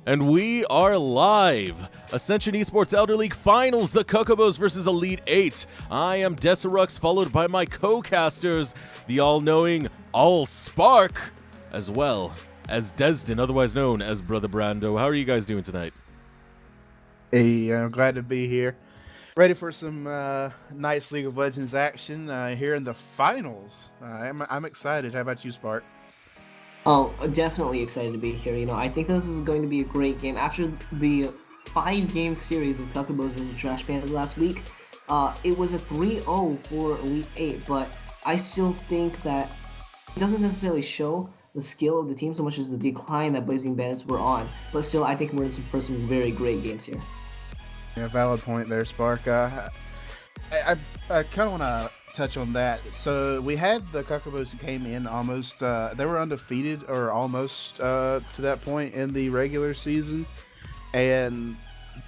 And we are live! Ascension eSports Elder League Finals, the Cuckobos versus Elite 8. I am Decerux, followed by my co-casters, the all-knowing All-Spark, as well as Dezdan, otherwise known as Brother Brando. How are you guys doing tonight? Hey, I'm glad to be here. Ready for some nice League of Legends action here in the finals. I'm excited. How about you, Spark? Oh, definitely excited to be here. I think this is going to be a great game. After the 5-game series of Cuckobos versus Trash Pandas last week, it was a 3-0 for Elite 8, but I still think that it doesn't necessarily show the skill of the team so much as the decline that Blazing Bandits were on. But still, I think we're in for some very great games here. Yeah, valid point there, Spark. I kind of want to touch on that. So we had the Cuckobos who came in almost, they were undefeated or almost to that point in the regular season. And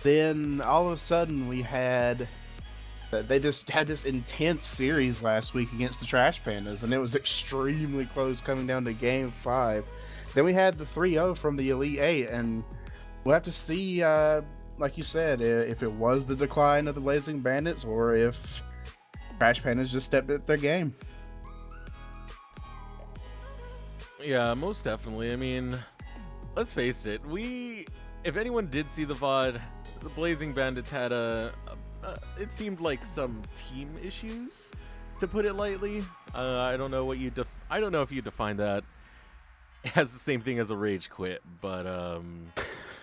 then all of a sudden they just had this intense series last week against the Trash Pandas, and it was extremely close coming down to Game 5. Then we had the 3-0 from the Elite 8, and we'll have to see, like you said, if it was the decline of the Blazing Bandits or if Trash Pandas just stepped up their game. Yeah, most definitely. I mean, let's face it, if anyone did see the VOD, the Blazing Bandits had it seemed like some team issues, to put it lightly. I don't know if you define that as the same thing as a rage quit, but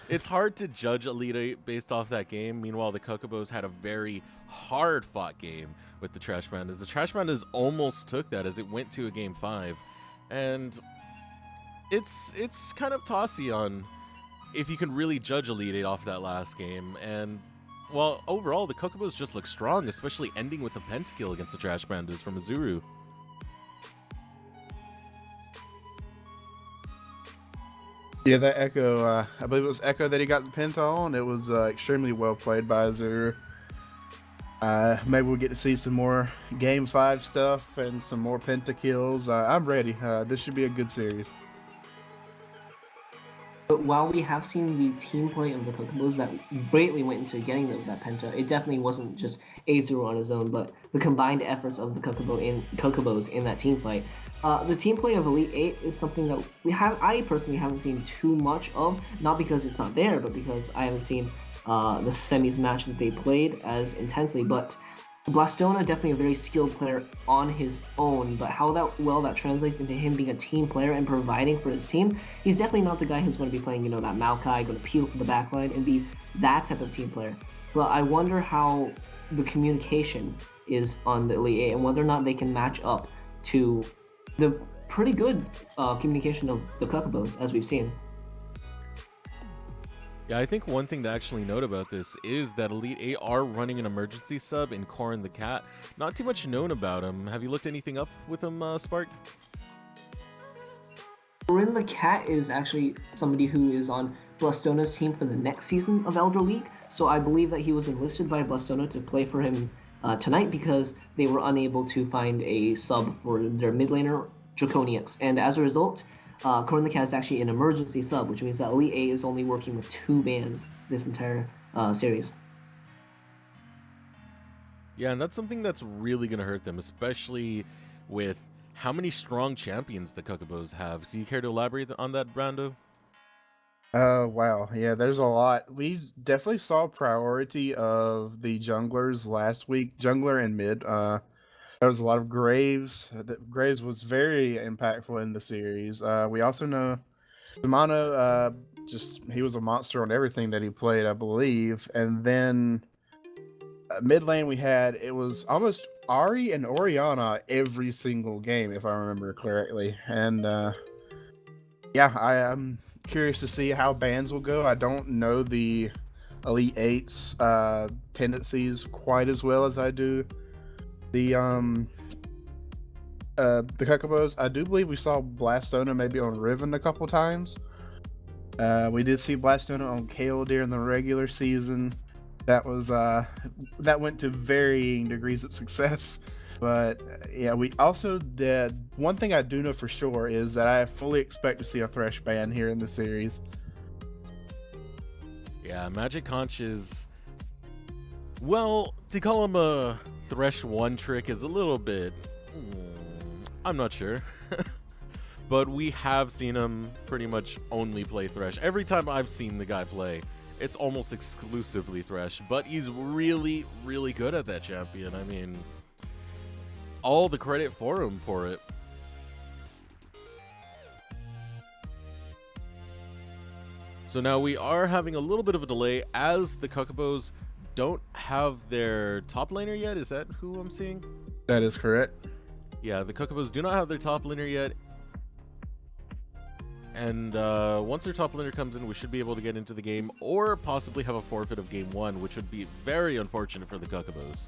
it's hard to judge Elite 8 based off that game. Meanwhile, the Cuckobos had a very hard-fought game with the Trash Pandas. The Trash Pandas almost took that as it went to a Game 5, and it's kind of tossy on if you can really judge Elite 8 off that last game. And well, overall, the Cuckobos just look strong, especially ending with a pentakill against the Trash Pandas from Azuru. Yeah, that Echo, I believe it was Echo that he got the penta on. It was extremely well played by Azuru. Maybe we'll get to see some more Game 5 stuff and some more pentakills. I'm ready. This should be a good series. But while we have seen the team play of the Cuckobos that greatly went into getting that penta, it definitely wasn't just Azuru on his own, but the combined efforts of the Cuckobos in that team play. The team play of Elite 8 is something that I personally haven't seen too much of, not because it's not there, but because I haven't seen the semis match that they played as intensely. But Blastona, definitely a very skilled player on his own, but how that translates into him being a team player and providing for his team, he's definitely not the guy who's going to be playing, that Maokai, going to peel from the backline and be that type of team player. But I wonder how the communication is on the Elite 8 and whether or not they can match up to the pretty good communication of the Cuckobos, as we've seen. Yeah, I think one thing to actually note about this is that Elite 8 are running an emergency sub in Corin the Cat. Not too much known about him. Have you looked anything up with him, Spark? Corin the Cat is actually somebody who is on Blastona's team for the next season of Elder League, so I believe that he was enlisted by Blastona to play for him tonight because they were unable to find a sub for their mid laner, Draconiacs, and as a result, Corin the Cat is actually an emergency sub, which means that Elite 8 is only working with 2 bans this entire series. Yeah, and that's something that's really going to hurt them, especially with how many strong champions the Cuckobos have. Do you care to elaborate on that, Brando? Wow. Yeah, there's a lot. We definitely saw priority of the junglers last week, jungler and mid. There was a lot of Graves. Graves was very impactful in the series. We also know Zamano, he was a monster on everything that he played, I believe. And then mid lane it was almost Ari and Orianna every single game, if I remember correctly. And yeah, I am curious to see how bans will go. I don't know the Elite 8's tendencies quite as well as I do the Cuckobos. I do believe we saw Blastona maybe on Riven a couple times. We did see Blastona on Kale during the regular season. That was that went to varying degrees of success. But yeah, we also did one thing I do know for sure is that I fully expect to see a Thresh ban here in the series. Yeah, Magic Conch is... Well, to call him a Thresh one trick is a little bit... I'm not sure. But we have seen him pretty much only play Thresh. Every time I've seen the guy play, it's almost exclusively Thresh. But he's really, really good at that champion. I mean, all the credit for him for it. So now we are having a little bit of a delay as the Cuckobos don't have their top laner yet. Is that who I'm seeing? That is correct. Yeah, the Cuckobos do not have their top laner yet. And once their top laner comes in, we should be able to get into the game or possibly have a forfeit of game 1, which would be very unfortunate for the Cuckobos.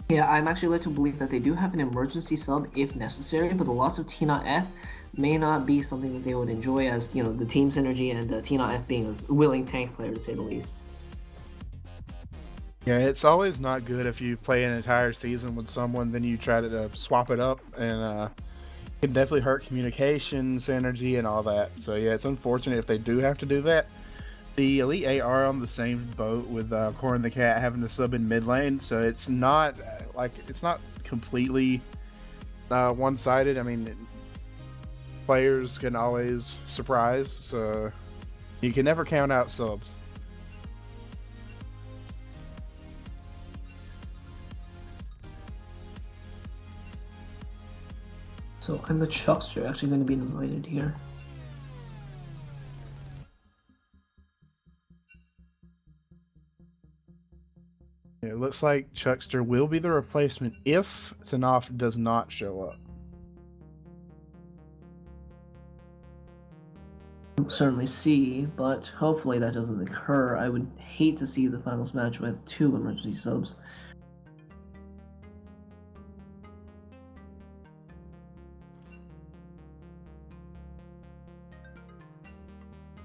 Yeah, I'm actually led to believe that they do have an emergency sub if necessary, but the loss of T0F may not be something that they would enjoy, as, you know, the team synergy and T0F being a willing tank player, to say the least. Yeah, it's always not good if you play an entire season with someone, then you try to swap it up, and it can definitely hurt communication, synergy, and all that. So yeah, it's unfortunate if they do have to do that. The Elite 8 are on the same boat with Corn the Cat having to sub in mid lane, so it's not it's not completely one-sided. I mean, players can always surprise, so you can never count out subs. So I'm the Chuckster actually going to be invited here. It looks like Chuckster will be the replacement if Tanaf does not show up. We'll certainly see, but hopefully that doesn't occur. I would hate to see the finals match with 2 emergency subs.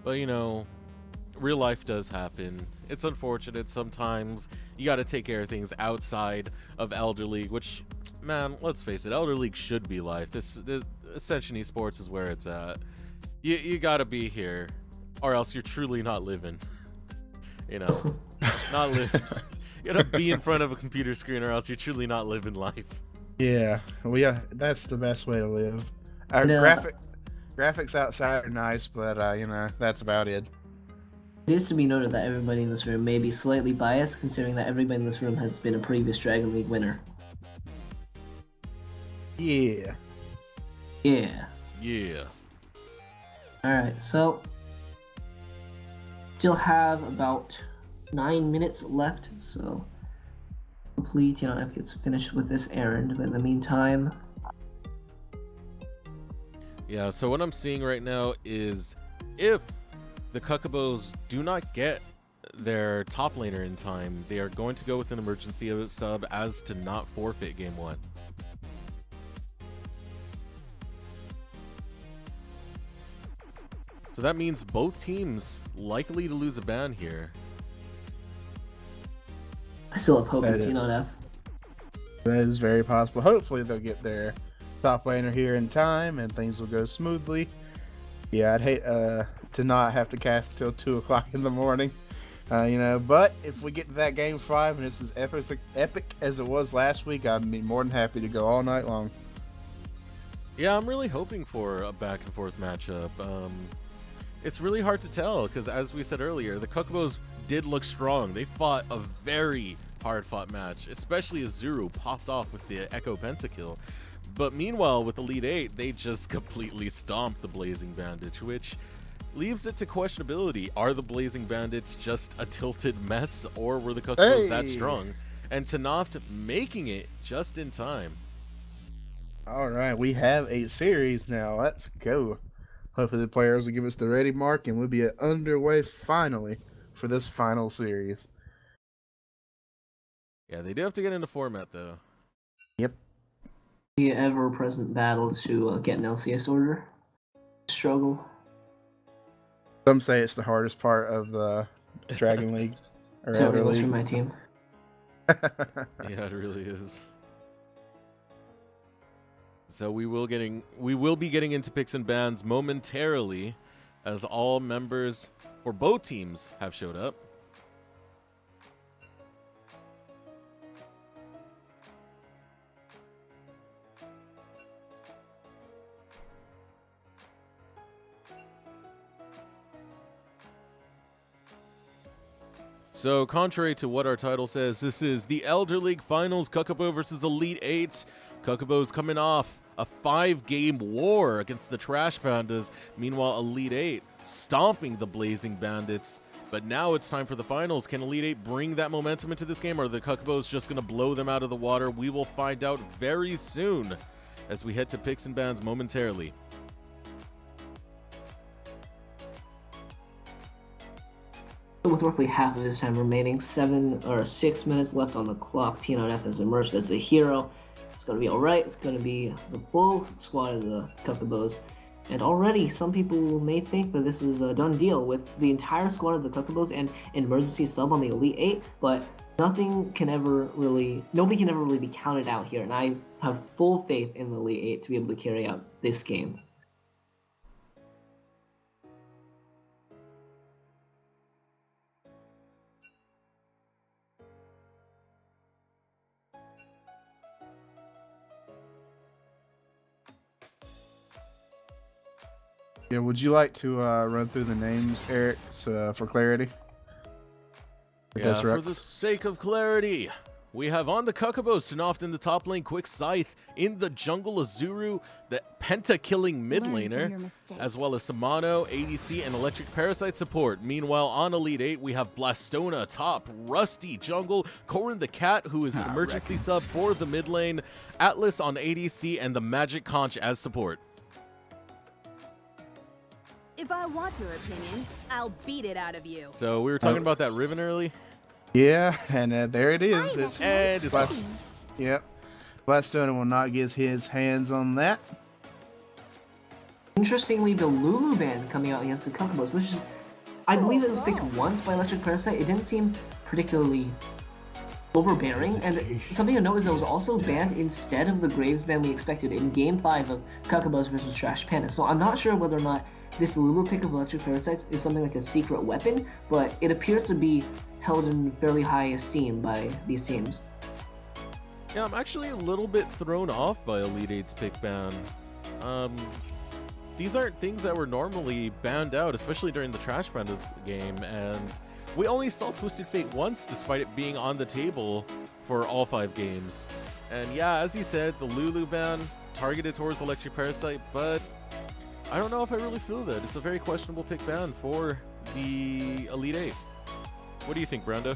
But, you know, real life does happen. It's unfortunate sometimes. You got to take care of things outside of Elder League, which, man, let's face it, Elder League should be life. This Ascension eSports is where it's at. You got to be here, or else you're truly not living. You know, not living. You got to be in front of a computer screen, or else you're truly not living life. Yeah, that's the best way to live. Graphics outside are nice, but you know, that's about it. It is to be noted that everybody in this room may be slightly biased, considering that everybody in this room has been a previous Dragon League winner. Yeah. Yeah. Yeah. Alright, so still have about 9 minutes left, so hopefully T0F gets finished with this errand, but in the meantime... Yeah, so what I'm seeing right now is if the Cuckobos do not get their top laner in time, they are going to go with an emergency sub as to not forfeit game 1. So that means both teams likely to lose a ban here. I still have hope in T0F. That is very possible. Hopefully they'll get their top laner here in time and things will go smoothly. Yeah, I'd hate to not have to cast till 2 o'clock in the morning. You know, but if we get to that game 5 and it's as epic as it was last week, I'd be more than happy to go all night long. Yeah, I'm really hoping for a back and forth matchup. It's really hard to tell because, as we said earlier, the Cuckobos did look strong. They fought a very hard-fought match, especially as Zuru popped off with the Echo Pentakill. But meanwhile, with Elite 8, they just completely stomped the Blazing Bandits, which leaves it to questionability. Are the Blazing Bandits just a tilted mess, or were the Cuckobos that strong? And Tanaft making it just in time. All right, we have a series now. Let's go. Hopefully the players will give us the ready mark, and we'll be underway finally for this final series. Yeah, they do have to get into format, though. Yep. The ever-present battle to get an LCS order. Struggle. Some say it's the hardest part of the Dragon League. Or Certainly Elder was for League. my team. Yeah, it really is. So we will be getting into picks and bans momentarily, as all members for both teams have showed up. So, contrary to what our title says, this is the Elder League Finals, Cuckobo versus Elite 8. Cuckobo's coming off a 5-game war against the Trash Pandas. Meanwhile, Elite 8 stomping the Blazing Bandits. But now it's time for the finals. Can Elite 8 bring that momentum into this game, or are the Cuckobos just going to blow them out of the water? We will find out very soon as we head to picks and bans momentarily. With roughly half of his time remaining, 6 minutes left on the clock, TNF has emerged as the hero. It's going to be alright. It's going to be the full squad of the Cuckobos. And already, some people may think that this is a done deal with the entire squad of the Cuckobos and an emergency sub on the Elite 8, but nobody can ever really be counted out here, and I have full faith in the Elite 8 to be able to carry out this game. Yeah, would you like to run through the names, Eric, for clarity? Yeah, for the sake of clarity, we have on the Cuckobos, Tanoft in the top lane, Quick Scythe in the jungle, Azuru, the penta-killing mid laner, as well as Samano, ADC, and Electric Parasite support. Meanwhile, on Elite 8, we have Blastona top, Rusty jungle, Corin the Cat, who is emergency sub for the mid lane, Atlas on ADC, and the Magic Conch as support. If I want your opinion, I'll beat it out of you. So we were talking about that Riven early. Yeah, and there it is. Yep. Blastona will not get his hands on that. Interestingly, the Lulu ban coming out against the Cuckobos, which is, I believe it was picked once by Electric Parasite. It didn't seem particularly overbearing, and something to note is it was also banned instead of the Graves ban we expected in Game 5 of Cuckobos versus Trash Panda. So I'm not sure whether or not this Lulu pick of Electric Parasites is something like a secret weapon, but it appears to be held in fairly high esteem by these teams. Yeah, I'm actually a little bit thrown off by Elite 8's pick ban. These aren't things that were normally banned out, especially during the Trash Pandas game, and we only saw Twisted Fate once, despite it being on the table for all 5 games. And yeah, as you said, the Lulu ban targeted towards Electric Parasite, but I don't know if I really feel that. It's a very questionable pick ban for the Elite 8. What do you think, Brando?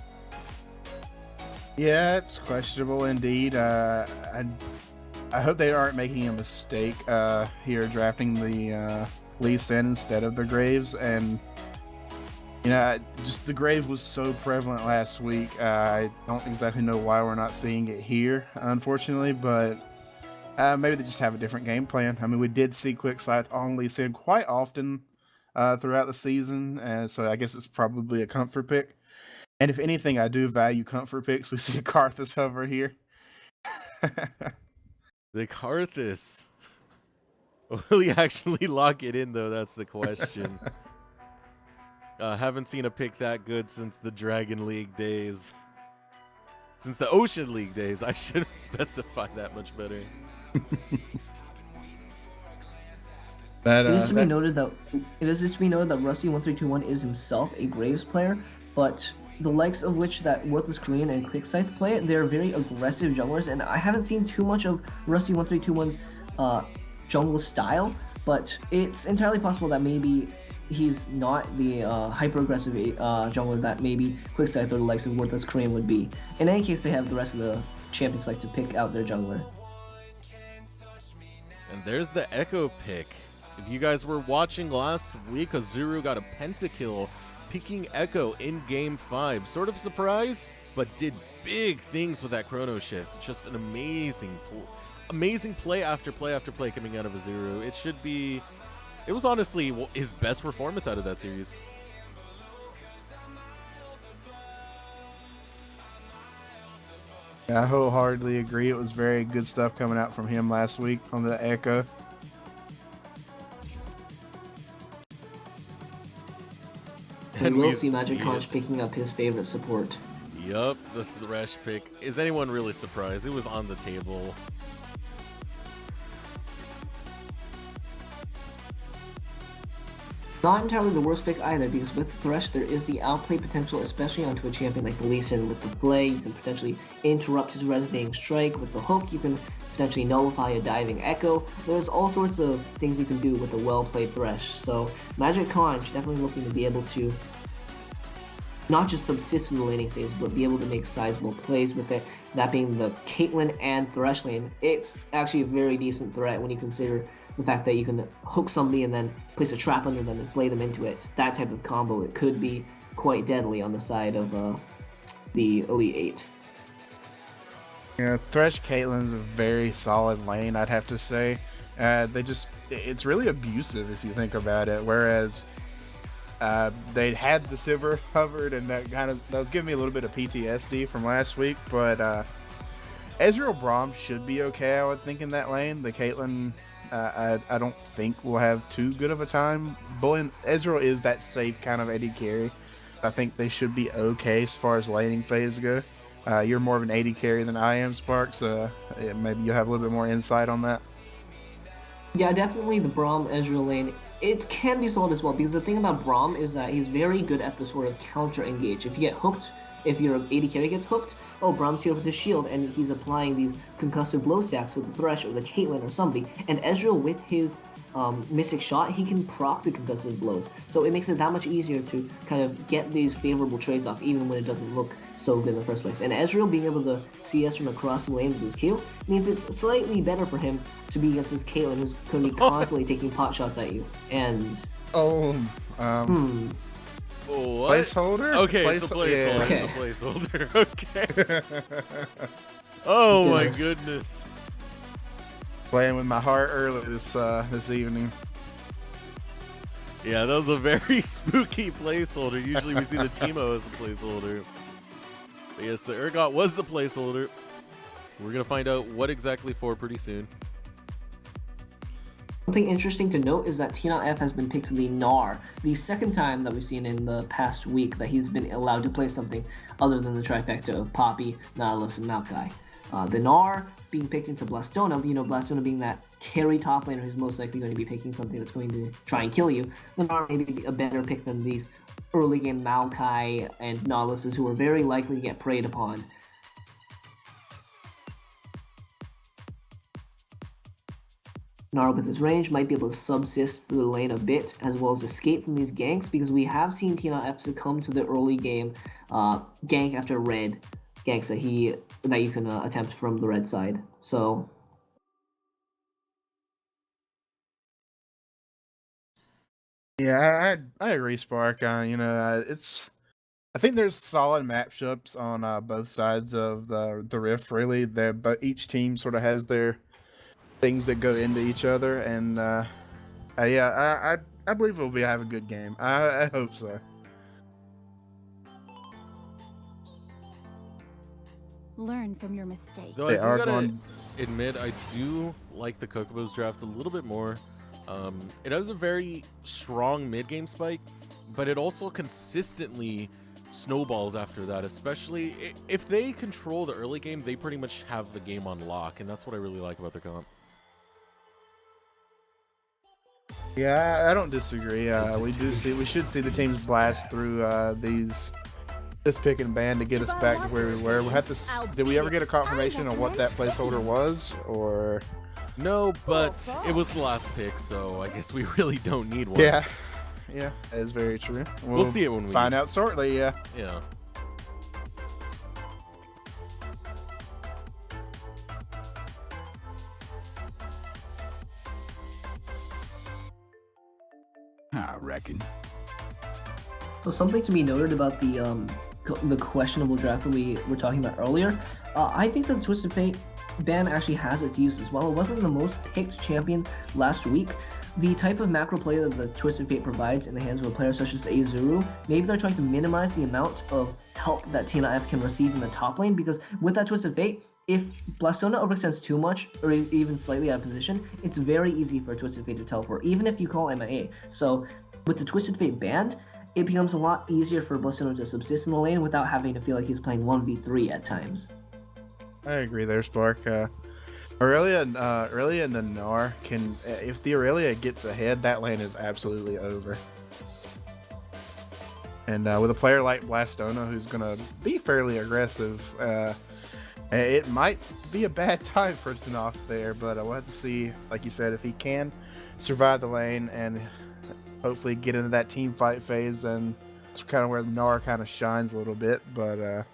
Yeah, it's questionable indeed. I hope they aren't making a mistake here drafting the Lee Sin instead of the Graves. And, you know, just the Graves was so prevalent last week. I don't exactly know why we're not seeing it here, unfortunately, but maybe they just have a different game plan. I mean, we did see Quick Scythe on Lee Sin quite often throughout the season, and so I guess it's probably a comfort pick. And if anything, I do value comfort picks. We see Karthus over here. The Karthus. Will he actually lock it in, though? That's the question. Haven't seen a pick that good since the Dragon League days. Since the Ocean League days. I should have specified that much better. It is to be noted that Rusty1321 is himself a Graves player, but the likes of which that Worthless Korean and Quick Scythe play, they're very aggressive junglers, and I haven't seen too much of Rusty1321's jungle style, but it's entirely possible that maybe he's not the hyper-aggressive jungler that maybe Quick Scythe or the likes of Worthless Korean would be. In any case, they have the rest of the champions like to pick out their jungler. And there's the Echo pick. If you guys were watching last week, Azuru got a pentakill picking Echo in Game 5. Sort of a surprise, but did big things with that Chrono Shift. Just an amazing play after play after play coming out of Azuru. It was honestly his best performance out of that series. I wholeheartedly agree. It was very good stuff coming out from him last week on the Echo. We will see it. Magic Conch picking up his favorite support. Yup, the Thresh pick. Is anyone really surprised? It was on the table. Not entirely the worst pick either, because with Thresh there is the outplay potential, especially onto a champion like Lee Sin with the Flay. You can potentially interrupt his resonating strike with the hook. You can potentially nullify a diving echo. There's all sorts of things you can do with a well-played Thresh. So Magic Conch definitely looking to be able to not just subsist in the laning phase, but be able to make sizable plays with it. That being the Caitlyn and Thresh lane. It's actually a very decent threat when you consider the fact that you can hook somebody and then place a trap under them and flay them into it. That type of combo, it could be quite deadly on the side of the Elite 8. Yeah, Thresh Caitlyn's a very solid lane, I'd have to say. It's really abusive if you think about it. Whereas they had the Sivir covered, and that was giving me a little bit of PTSD from last week. But Ezreal Braum should be okay, I would think, in that lane. The Caitlyn, I don't think will have too good of a time. Ezreal is that safe kind of AD carry. I think they should be okay as far as laning phase go. You're more of an AD carry than I am, Sparks. Maybe you have a little bit more insight on that. Yeah, definitely the Braum Ezreal lane. It can be solid as well, because the thing about Braum is that he's very good at the sort of counter engage. If you get hooked, if your AD carry gets hooked, oh, Braum's here with his shield, and he's applying these concussive blow stacks to the Thresh or the Caitlyn or somebody. And Ezreal, with his Mystic Shot, he can proc the concussive blows. So it makes it that much easier to kind of get these favorable trades off, even when it doesn't look so good in the first place. And Ezreal being able to CS from across the lane with his Q means it's slightly better for him to be against his Caitlyn, who's going to be constantly taking pot shots at you. And What? Placeholder? Okay, it's a placeholder. Yeah. It's a placeholder. Okay. Oh my goodness. Playing with my heart early this evening. Yeah, that was a very spooky placeholder. Usually we see the Teemo as a placeholder. But yes, the Urgot was the placeholder. We're going to find out what exactly for pretty soon. Something interesting to note is that T0F has been picked the Gnar, the second time that we've seen in the past week that he's been allowed to play something other than the trifecta of Poppy, Nautilus, and Maokai. The Gnar being picked into Blastona, Blastona being that carry top laner who's most likely going to be picking something that's going to try and kill you. The Gnar may be a better pick than these early game Maokai and Nautiluses who are very likely to get preyed upon. Gnar with his range might be able to subsist through the lane a bit, as well as escape from these ganks, because we have seen T0F succumb to the early game gank after red ganks that you can attempt from the red side. So Yeah, I agree, Spark. I think there's solid matchups on both sides of the rift. Really, but each team sort of has their things that go into each other, and I believe we'll have a good game. I hope so. Learn from your mistake. Though I do gotta admit, I do like the Cuckobos draft a little bit more. It has a very strong mid-game spike, but it also consistently snowballs after that, especially if they control the early game. They pretty much have the game on lock, and that's what I really like about their comp. Yeah, I don't disagree. We should see the teams blast through this pick and ban to get us back to where we were. Did we ever get a confirmation on what that placeholder was, or? No, but it was the last pick, so I guess we really don't need one. Yeah, that is very true. We'll see it when we find out shortly. Yeah. I reckon. So something to be noted about the questionable draft that we were talking about earlier. I think that Twisted Fate ban actually has its uses. While it wasn't the most picked champion last week, the type of macro play that the Twisted Fate provides in the hands of a player such as Azuru, maybe they're trying to minimize the amount of help that TNIF can receive in the top lane, because with that Twisted Fate, if Blastona overextends too much, or even slightly out of position, it's very easy for Twisted Fate to teleport, even if you call MIA. So with the Twisted Fate banned, it becomes a lot easier for Blastona to subsist in the lane without having to feel like he's playing 1v3 at times. I agree there, Spark. Aurelia and the Gnar can, if the Aurelia gets ahead, that lane is absolutely over. And with a player like Blastona, who's going to be fairly aggressive, it might be a bad time for Tanoff there, but we'll have to see, like you said, if he can survive the lane and hopefully get into that team fight phase, and it's kind of where the Gnar kind of shines a little bit, but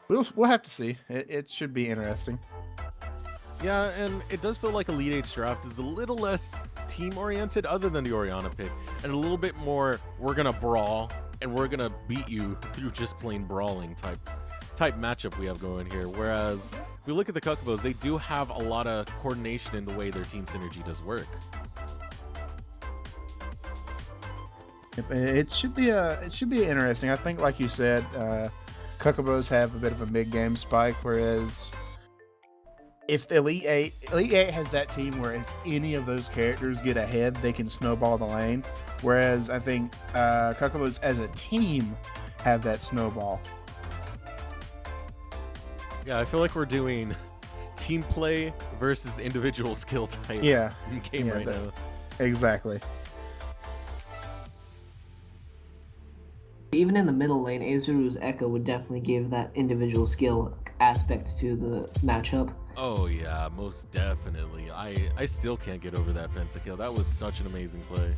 we'll have to see. It should be interesting. Yeah, and it does feel like Elite 8's draft is a little less team-oriented, other than the Orianna pick, and a little bit more, we're going to brawl, and we're going to beat you through just plain brawling type matchup we have going here. Whereas, if we look at the Cuckobos, they do have a lot of coordination in the way their team synergy does work. It should be interesting. I think, like you said, Cuckobos have a bit of a mid-game spike, whereas if Elite 8 has that team where if any of those characters get ahead, they can snowball the lane. Whereas I think Cuckobos as a team have that snowball. Yeah, I feel like we're doing team play versus individual skill type game right now. Exactly. Even in the middle lane, Azuru's Echo would definitely give that individual skill aspect to the matchup. Oh yeah, most definitely. I still can't get over that pentakill. That was such an amazing play.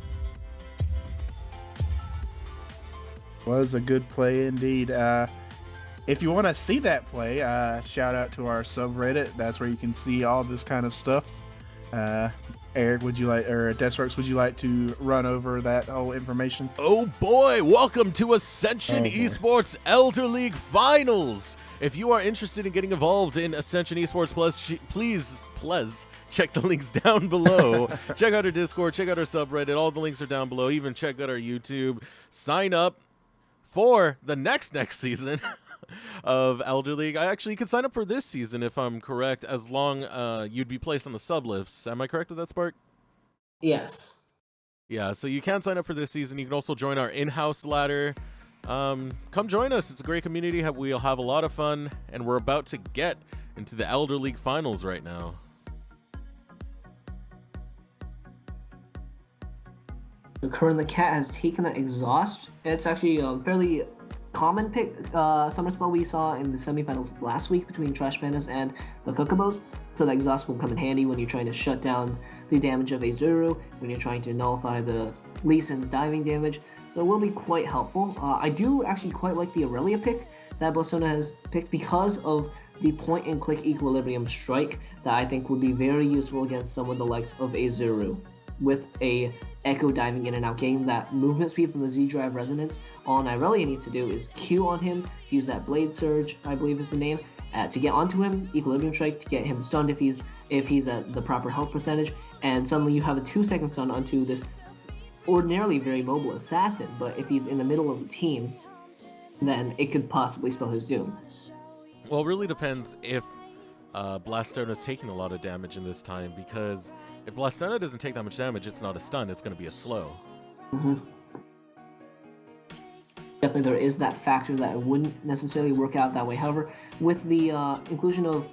Was a good play indeed. If you want to see that play, shout out to our subreddit. That's where you can see all this kind of stuff. Eric, would you like, or Decerux, would you like to run over that whole information? Oh boy, welcome to Ascension eSports Elder League Finals. If you are interested in getting involved in Ascension eSports Plus, please check the links down below. Check out our Discord, check out our subreddit. All the links are down below. Even check out our YouTube. Sign up for the next season of Elder League. You could sign up for this season if I'm correct, as long you'd be placed on the sub lists. Am I correct with that, Spark? Yes. Yeah, so you can sign up for this season. You can also join our in-house ladder. Come join us. It's a great community. We'll have a lot of fun, and we're about to get into the Elder League Finals right now. The current cat has taken an exhaust. It's actually a fairly common pick summer spell we saw in the semifinals last week between Trash Pandas and the Cuckobos. So the exhaust will come in handy when you're trying to shut down the damage of Azuru, when you're trying to nullify the Lee Sin's diving damage. So it will be quite helpful. I do actually quite like the Aurelia pick that Blastona has picked because of the point and click equilibrium strike that I think would be very useful against someone the likes of Azuru. With a Echo diving in and out, getting that movement speed from the Z-Drive Resonance, all an Aurelia needs to do is Q on him, to use that Blade Surge, I believe is the name, to get onto him, Equilibrium Strike to get him stunned if he's at the proper health percentage, and suddenly you have a 2-second stun onto this ordinarily very mobile assassin, but if he's in the middle of the team, then it could possibly spell his doom. Well, it really depends if Blastona is taking a lot of damage in this time, because if Blastona doesn't take that much damage, it's not a stun, it's going to be a slow. Definitely there is that factor that it wouldn't necessarily work out that way. However, with the inclusion of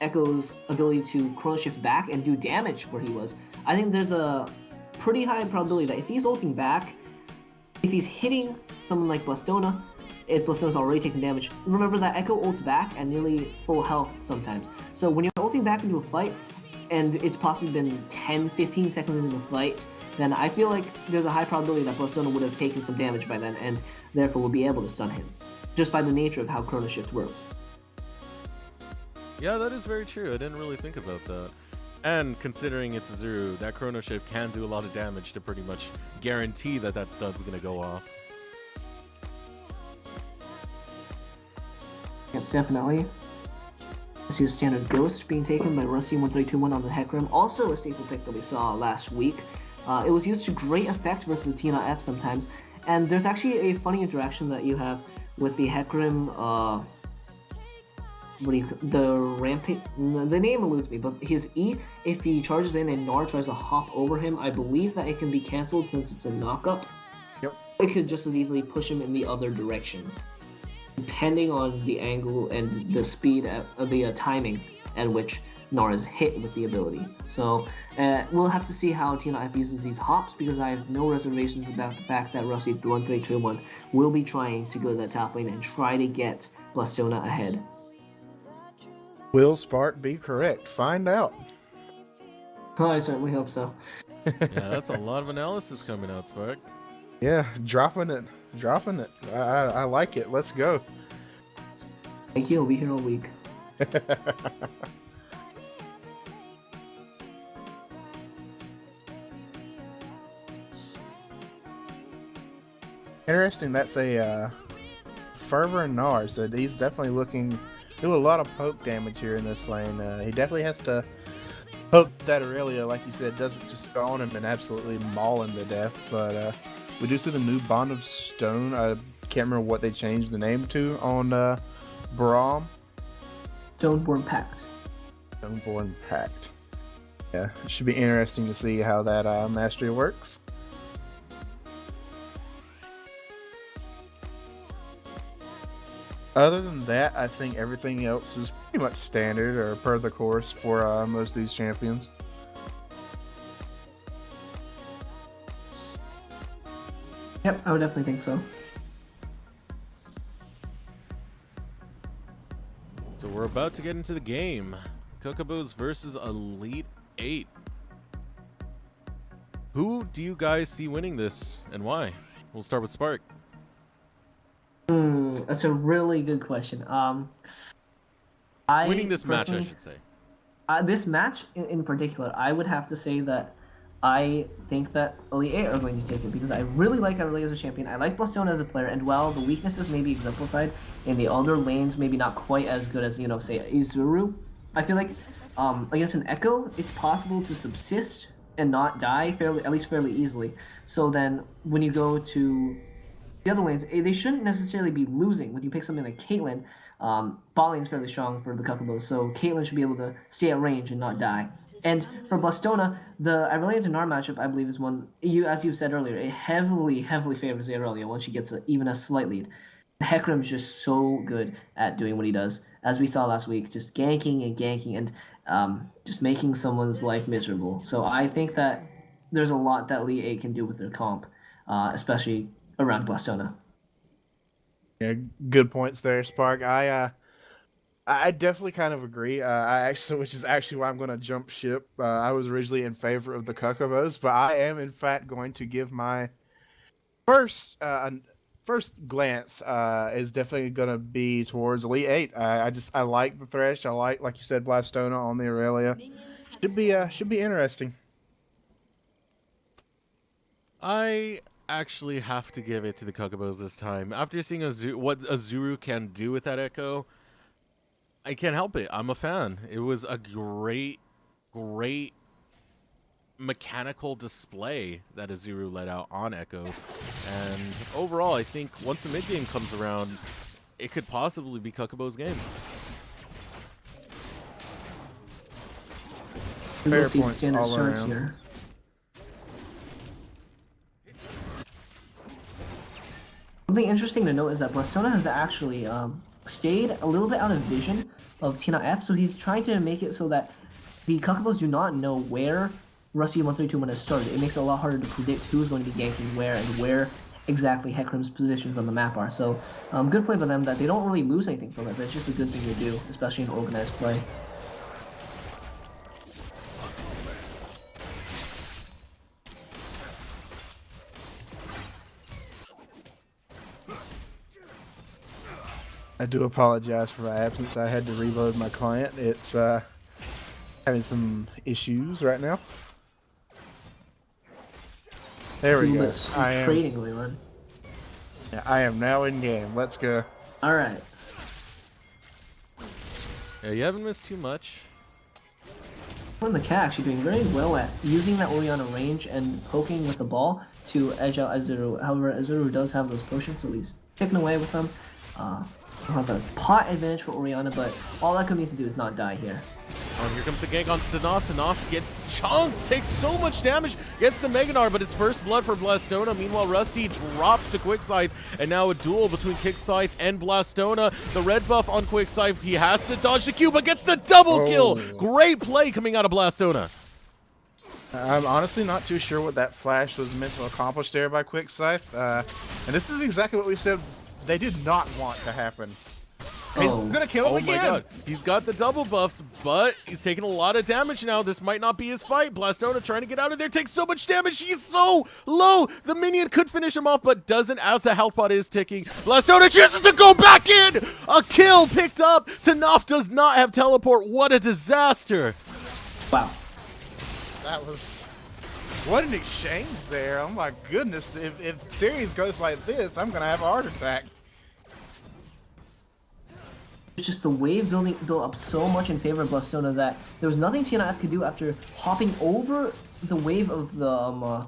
Echo's ability to Chrono Shift back and do damage where he was, I think there's a pretty high probability that if he's ulting back, if he's hitting someone like Blastona, if Blastona's already taking damage, remember that Echo ults back at nearly full health sometimes. So when you're ulting back into a fight, and it's possibly been 10-15 seconds into the fight, then I feel like there's a high probability that Blastona would have taken some damage by then, and therefore will be able to stun him, just by the nature of how Chrono Shift works. Yeah, that is very true. I didn't really think about that. And considering it's Azuru, that Chrono Shift can do a lot of damage to pretty much guarantee that stun's going to go off. Yep, definitely. I see a standard Ghost being taken by Rusty1321 on the Hecarim, also a staple pick that we saw last week. It was used to great effect versus Tina F sometimes, and there's actually a funny interaction that you have with the Hecarim, the Rampage, the name eludes me, but his E, if he charges in and Gnar tries to hop over him, I believe that it can be cancelled since it's a knock-up. Yep. It could just as easily push him in the other direction, depending on the angle and the speed of the timing at which Gnar is hit with the ability. So we'll have to see how TNF uses these hops, because I have no reservations about the fact that Rusty1321 will be trying to go to the top lane and try to get Blastona ahead. Will Spark be correct? Find out. Oh, I certainly hope so. Yeah, that's a lot of analysis coming out, Spark. Yeah, dropping it. I like it. Let's go. Thank you, I'll be here all week. Interesting. That's a Fervor Gnar, so he's definitely looking do a lot of poke damage here in this lane. He definitely has to hope that Aurelia, like you said, doesn't just go on him and absolutely maul him to death. But we do see the new Bond of Stone. I can't remember what they changed the name to on Braum. Stoneborn Pact. Stoneborn Pact. Yeah, it should be interesting to see how that mastery works. Other than that, I think everything else is pretty much standard or per the course for most of these champions. Yep, I would definitely think so. So we're about to get into the game. Cuckobos versus Elite 8. Who do you guys see winning this and why? We'll start with Spark. That's a really good question. Winning this match, I should say. This match in particular, I would have to say that I think that Elite 8 are going to take it, because I really like Aurelia as a champion. I like Blastona as a player, and while the weaknesses may be exemplified in the other lanes, maybe not quite as good as, say, Izuru, I feel like against an Echo, it's possible to subsist and not die at least fairly easily. So then when you go to the other lanes, they shouldn't necessarily be losing. When you pick something like Caitlyn, bot lane's fairly strong for the Cuckobos, so Caitlyn should be able to stay at range and not die. And for Blastona, the Aurelia to Gnar matchup, I believe, is one, as you said earlier, it heavily favors the Aurelia once she gets even a slight lead. Hecarim's just so good at doing what he does, as we saw last week, just ganking and just making someone's life miserable. So I think that there's a lot that Elite 8 can do with their comp, especially around Blastona. Yeah, good points there, Spark. I definitely kind of agree. Which is actually why I'm going to jump ship. I was originally in favor of the Cuckobos, but I am in fact going to give my first glance is definitely going to be towards Elite 8. I like the Thresh. I like you said, Blastona on the Aurelia. Should be interesting. I actually have to give it to the Cuckobos this time. After seeing what Azuru can do with that Echo, I can't help it. I'm a fan. It was a great mechanical display that Azuru let out on Echo. And overall, I think once the mid game comes around, it could possibly be Cuckobos' game. Fair points all around. Here. Something interesting to note is that Blastona has actually stayed a little bit out of vision of Tina F, so he's trying to make it so that the Cuckobos do not know where Rusty1321 has started. It makes it a lot harder to predict who's going to be ganking where and where exactly Hecarim's positions on the map are. So good play by them that they don't really lose anything from it, but it's just a good thing to do, especially in organized play. I do apologize for my absence. I had to reload my client. It's having some issues right now. There we go. Trading going on. I am now in game. Let's go. All right. Yeah, you haven't missed too much. The cat actually doing very well at using that Orianna range and poking with the ball to edge out Azuru. However, Azuru does have those potions, so he's taken away with them. We'll have a pot advantage for Orianna, but all Echo needs to do is not die here. Oh, here comes the gank on Tanoff. Tanoff gets chunked, takes so much damage, gets the Meganar, but it's first blood for Blastona. Meanwhile, Rusty drops to Quickscythe, and now a duel between Quickscythe and Blastona. The red buff on Quickscythe, he has to dodge the Q, but gets the double kill. Great play coming out of Blastona. I'm honestly not too sure what that flash was meant to accomplish there by Quickscythe. And this is exactly what we said they did not want to happen. He's gonna kill him again. Oh my god, he's got the double buffs, but he's taking a lot of damage now. This might not be his fight. Blastona trying to get out of there, takes so much damage. He's so low. The minion could finish him off, but doesn't as the health pot is ticking. Blastona chooses to go back in. A kill picked up. Tanoff does not have teleport. What a disaster. Wow. That was... What an exchange there. Oh my goodness. If series goes like this, I'm gonna have a heart attack. It's just the wave built up so much in favor of Blastona that there was nothing TNIF could do after hopping over the wave of the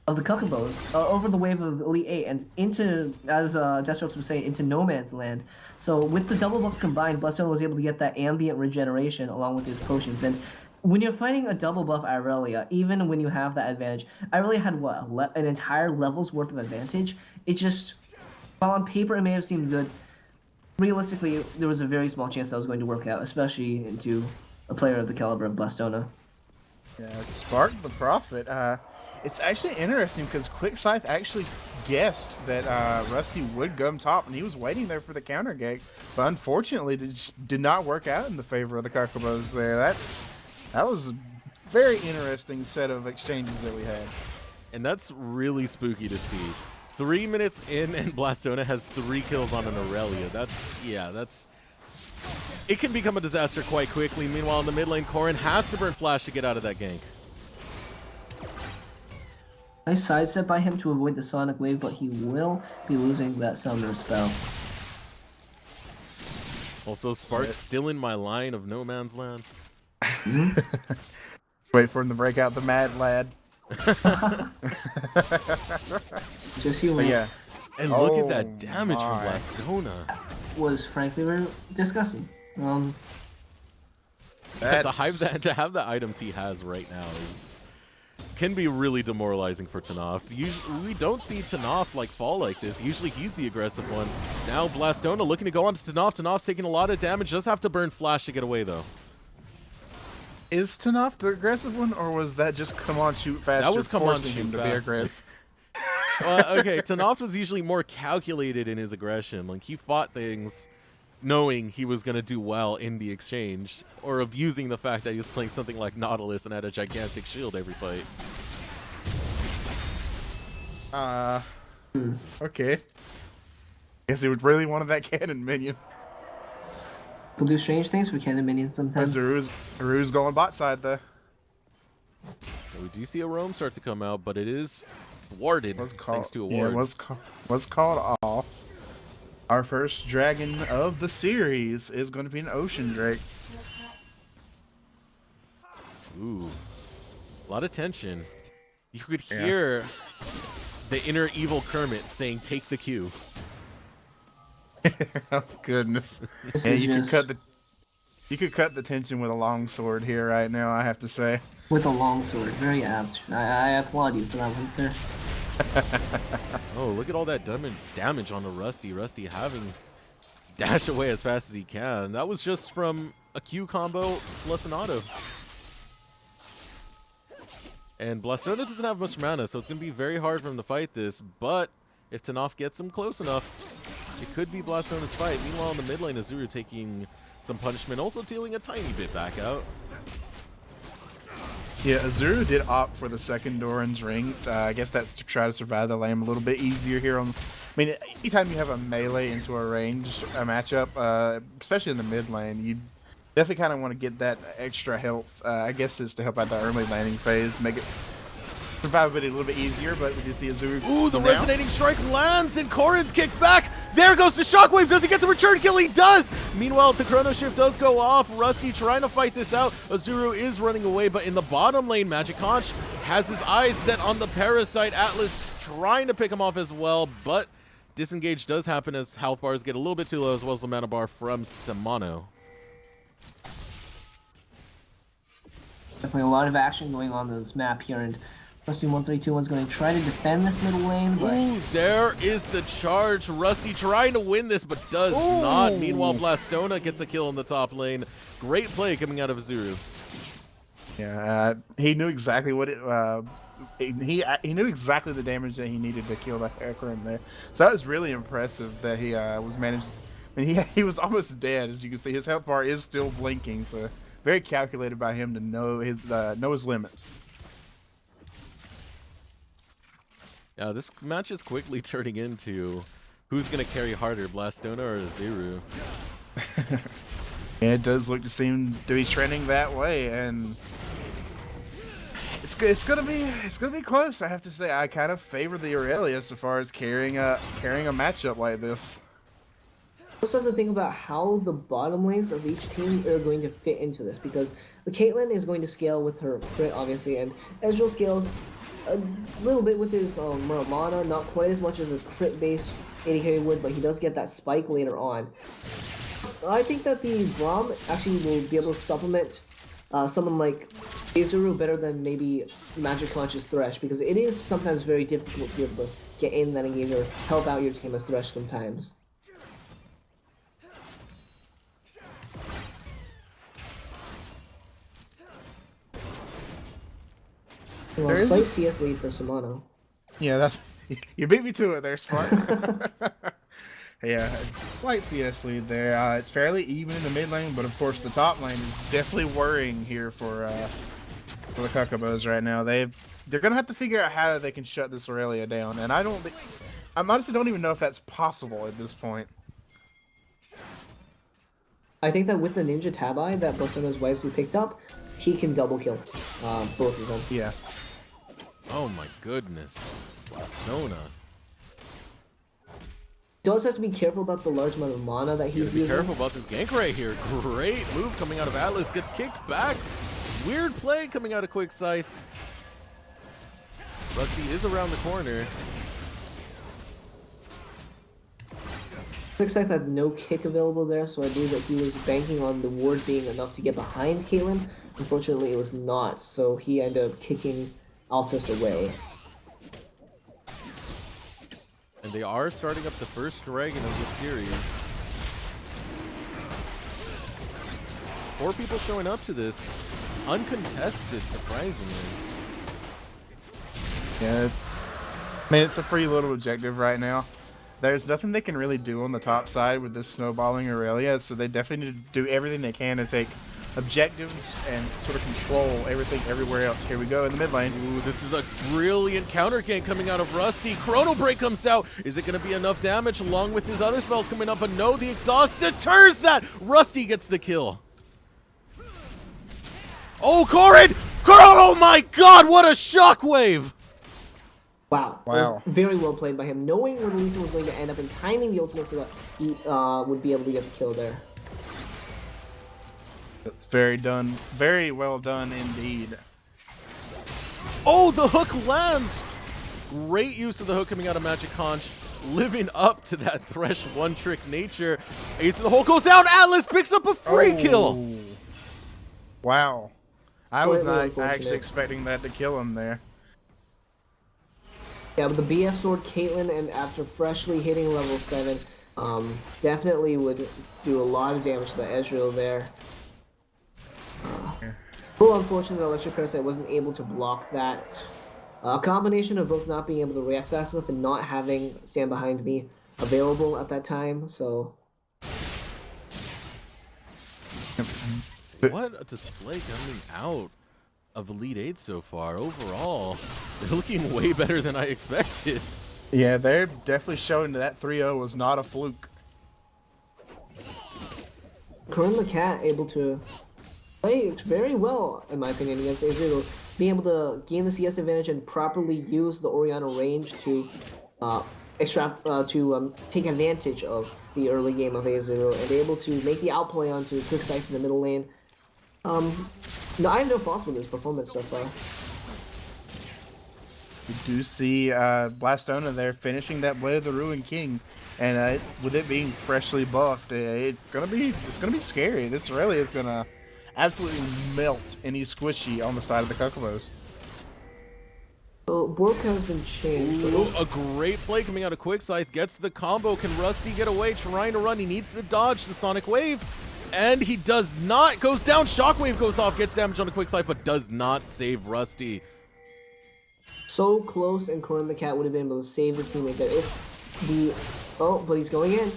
Cuckobos, over the wave of Elite 8 and into, as Decerux would say, into no man's land. So with the double buffs combined, Blastona was able to get that ambient regeneration along with his potions. And when you're fighting a double buff Irelia, even when you have that advantage, Irelia had what, an entire level's worth of advantage. It just, while on paper it may have seemed good, realistically, there was a very small chance that was going to work out, especially into a player of the caliber of Blastona. Yeah, it sparked the Prophet. It's actually interesting because Quickscythe actually guessed that Rusty would go top, and he was waiting there for the counter gank. But unfortunately, it just did not work out in the favor of the Cuckobos there. That was a very interesting set of exchanges that we had. And that's really spooky to see. 3 minutes in, and Blastona has 3 kills on an Aurelia. That's... It can become a disaster quite quickly. Meanwhile, in the mid lane, Corrin has to burn Flash to get out of that gank. Nice sidestep by him to avoid the Sonic Wave, but he will be losing that Summoner spell. Also, Spark's still in my line of no man's land. Wait for him to break out the Mad Lad. Just you yeah. And look at that damage from Blastona. Was frankly very disgusting. To have the items he has right now can be really demoralizing for Tanoff. We don't see Tanoff fall like this. Usually he's the aggressive one. Now Blastona looking to go on to Tanoff. Tanoff's taking a lot of damage. Does have to burn Flash to get away though. Is Tanoff the aggressive one, or was that just come on shoot faster? That was come on shoot him to fast. be aggressive. Okay, Tanoff was usually more calculated in his aggression. Like, he fought things knowing he was going to do well in the exchange, or abusing the fact that he was playing something like Nautilus and had a gigantic shield every fight. Okay. Guess he would really wanted that cannon minion. We'll do strange things for cannon minions sometimes. Haru's going bot side though. We do see a roam start to come out, but it is thwarted thanks to a ward. Yeah, was called off. Our first dragon of the series is going to be an Ocean Drake. Ooh, a lot of tension. You could hear the inner evil Kermit saying, "Take the Q." Oh goodness! Yeah, you could cut the tension with a longsword here right now. I have to say. With a longsword, very apt. I applaud you for that one, sir. Oh, look at all that damage on the Rusty. Rusty having dash away as fast as he can. That was just from a Q combo plus an auto. And Blastona doesn't have much mana, so it's going to be very hard for him to fight this. But if Tanoff gets him close enough, it could be Blastona's fight. Meanwhile, in the mid lane, Azuru taking some punishment, also dealing a tiny bit back out. Yeah, Azuru did opt for the second Doran's ring. I guess that's to try to survive the lane a little bit easier here. I mean, anytime you have a melee into a ranged matchup, especially in the mid lane, you definitely kind of want to get that extra health. I guess it's to help out the early laning phase, make it survivability a little bit easier. But we do see Azuru. Ooh, the resonating strike lands, and Corrin's kicked back. There goes the Shockwave. Does he get the return kill? He does. Meanwhile, the Chrono Shift does go off. Rusty trying to fight this out. Azuru is running away, but in the bottom lane, Magic Conch has his eyes set on the Parasite. Atlas trying to pick him off as well, but disengage does happen as health bars get a little bit too low, as well as the mana bar from Samano. Definitely a lot of action going on this map here, and Rusty 1321 is going to try to defend this middle lane, but Ooh, there is the charge. Rusty trying to win this, but does not. Meanwhile, Blastona gets a kill in the top lane. Great play coming out of Azuru. Yeah, he knew exactly what it. He knew exactly the damage that he needed to kill that Hecarim there. So that was really impressive that he was managed. I mean, he was almost dead, as you can see. His health bar is still blinking, so very calculated by him to know his limits. Yeah, this match is quickly turning into who's going to carry harder, Blastona or Azuru. Yeah, it does seem to be trending that way, and it's gonna be close. I have to say, I kind of favor the Aurelia so far as carrying a matchup like this. also have to think about how the bottom lanes of each team are going to fit into this, because the Caitlyn is going to scale with her crit, obviously, and Ezreal scales a little bit with his mana, not quite as much as a crit-based AD carry would, but he does get that spike later on. I think that the Braum actually will be able to supplement someone like Azuru better than maybe Magic Conch's Thresh, because it is sometimes very difficult to be able to get in that engage or help out your team as Thresh sometimes. Well, There is slight a CS lead for Samano. Yeah, you beat me to it there, Smart. Yeah, slight CS lead there. It's fairly even in the mid lane, but of course the top lane is definitely worrying here for the Cuckobos right now. They're gonna have to figure out how they can shut this Aurelia down, and I honestly don't even know if that's possible at this point. I think that with the Ninja Tabi that Blastona's wisely picked up, he can double kill both of them. Yeah. Oh my goodness. Blastona. Does have to be careful about the large amount of mana that he's Be using. careful about this gank right here. Great move coming out of Atlas. Gets kicked back. Weird play coming out of Quick Scythe. Rusty is around the corner. Quick Scythe had no kick available there, so I believe that he was banking on the ward being enough to get behind Caitlyn. Unfortunately, it was not, so he ended up kicking Altus away. And they are starting up the first dragon of this series. 4 people showing up to this. Uncontested, surprisingly. Yeah. I mean, it's a free little objective right now. There's nothing they can really do on the top side with this snowballing Aurelia, so they definitely need to do everything they can to take objectives and sort of control everything everywhere else. Here we go in the mid lane. Ooh, this is a brilliant counter gank coming out of Rusty. Chrono Break comes out. Is it going to be enough damage along with his other spells coming up? But no, the exhaust deters that. Rusty gets the kill. Oh, Corrin! Oh my god, what a shockwave! Wow. That Wow. was very well played by him, knowing where Lee Sin was going to end up and timing the ultimate so that he would be able to get the kill there. That's very well done indeed. Oh, the hook lands! Great use of the hook coming out of Magic Conch, living up to that Thresh one-trick nature. Ace of the hole goes down, Atlas picks up a free kill! Wow. I was Slightly not unfortunate. actually expecting that to kill him there. Yeah, but the BF Sword Caitlyn, and after freshly hitting level 7, definitely would do a lot of damage to the Ezreal there. Well, unfortunately, the Electric Parasite wasn't able to block that. A combination of both not being able to react fast enough and not having Stand Behind Me available at that time, so... What a display coming out of Elite 8 so far. Overall, they're looking way better than I expected. Yeah, they're definitely showing that 3-0 was not a fluke. Corinne the Cat able to play very well, in my opinion, against Azul, being able to gain the CS advantage and properly use the Orianna range to take advantage of the early game of Azuro and be able to make the outplay onto Quickscythe in the middle lane. No, I have no faults with his performance so far. We do see Blastona there finishing that Blade of the Ruined King, and with it being freshly buffed, it's gonna be scary. This really is gonna absolutely melt any squishy on the side of the Cuckobos. So Bork has been changed. Ooh, a great play coming out of Quickscythe. Gets the combo. Can Rusty get away? Trying to run. He needs to dodge the Sonic Wave. And he does not. Goes down. Shockwave goes off. Gets damage on the Quickscythe, but does not save Rusty. So close, and Corin the Cat would have been able to save his teammate there if the... Oh, but he's going in.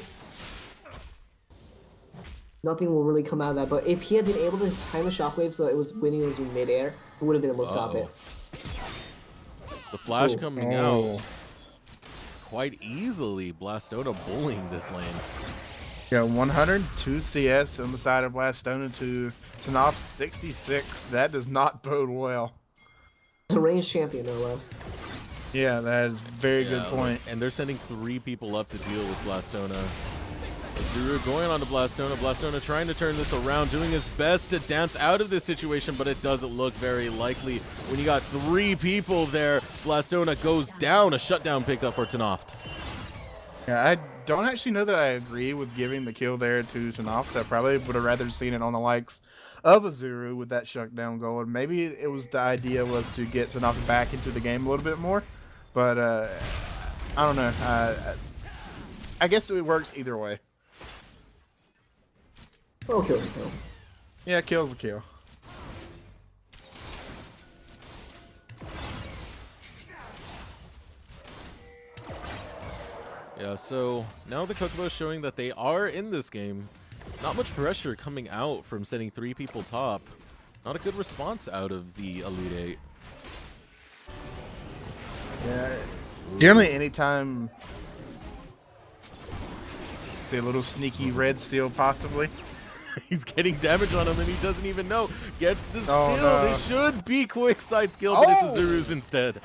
Nothing will really come out of that, but if he had been able to time the Shockwave so it was when he was in midair, he would have been able to stop it. The flash coming out quite easily. Blastona bullying this lane. Yeah, 102 CS on the side of Blastona to Tanoff 66. That does not bode well. It's a ranged champion, no less. Yeah, that is a very good point. And they're sending 3 people up to deal with Blastona. Zuru going on to Blastona. Blastona trying to turn this around, doing his best to dance out of this situation, but it doesn't look very likely. When you got 3 people there, Blastona goes down. A shutdown picked up for Tanoft. Yeah, I don't actually know that I agree with giving the kill there to Tanoft. I probably would have rather seen it on the likes of Azuru with that shutdown goal. And maybe it was the idea was to get Tanoft back into the game a little bit more. But I don't know. I guess it works either way. Well, kill's a kill. Yeah, kill's a kill. Yeah, so now the Cuckobos showing that they are in this game. Not much pressure coming out from sending 3 people top. Not a good response out of the Elite 8. Yeah, generally anytime the little sneaky red steal possibly. He's getting damage on him and he doesn't even know. Gets the steal. No. They should be Quickscythe's kill, but it's Azuru's instead.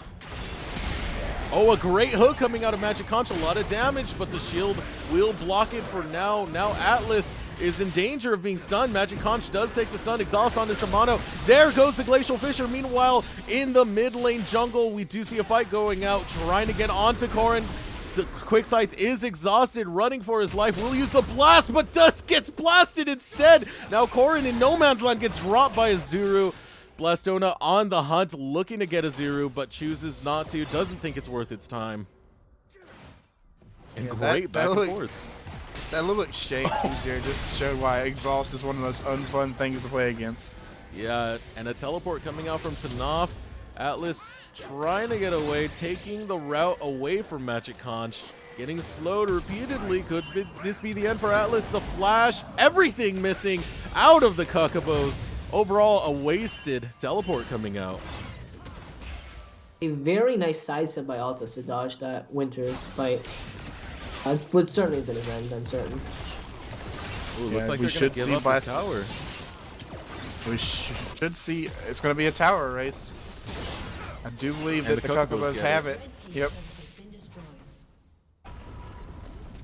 Oh, a great hook coming out of Magic Conch. A lot of damage, but the shield will block it for now. Now Atlas is in danger of being stunned. Magic Conch does take the stun. Exhaust onto Samano. There goes the Glacial Fissure. Meanwhile, in the mid lane jungle, we do see a fight going out, trying to get onto Corin. So Quickscythe is exhausted, running for his life. Will use the blast, but gets blasted instead. Now Corin in no man's land gets dropped by Azuru. Blastona on the hunt, looking to get Azuru, but chooses not to. Doesn't think it's worth its time. And Yeah, great back and forth. That little exchange here just showed why exhaust is one of the most unfun things to play against. Yeah, and a teleport coming out from Tanoff. Atlas trying to get away, taking the route away from Magic Conch. Getting slowed repeatedly. Could this be the end for Atlas? The flash, everything missing out of the Cuckobos. Overall, a wasted teleport coming out. A very nice sidestep by Altus to dodge that Winter's fight. Would certainly have been his end, I'm certain. Ooh, Yeah, looks like we they're going should to give see up this tower. We should see. It's going to be a tower race. I do believe And that the the Cuckobos Cuckobos get have it. Yep.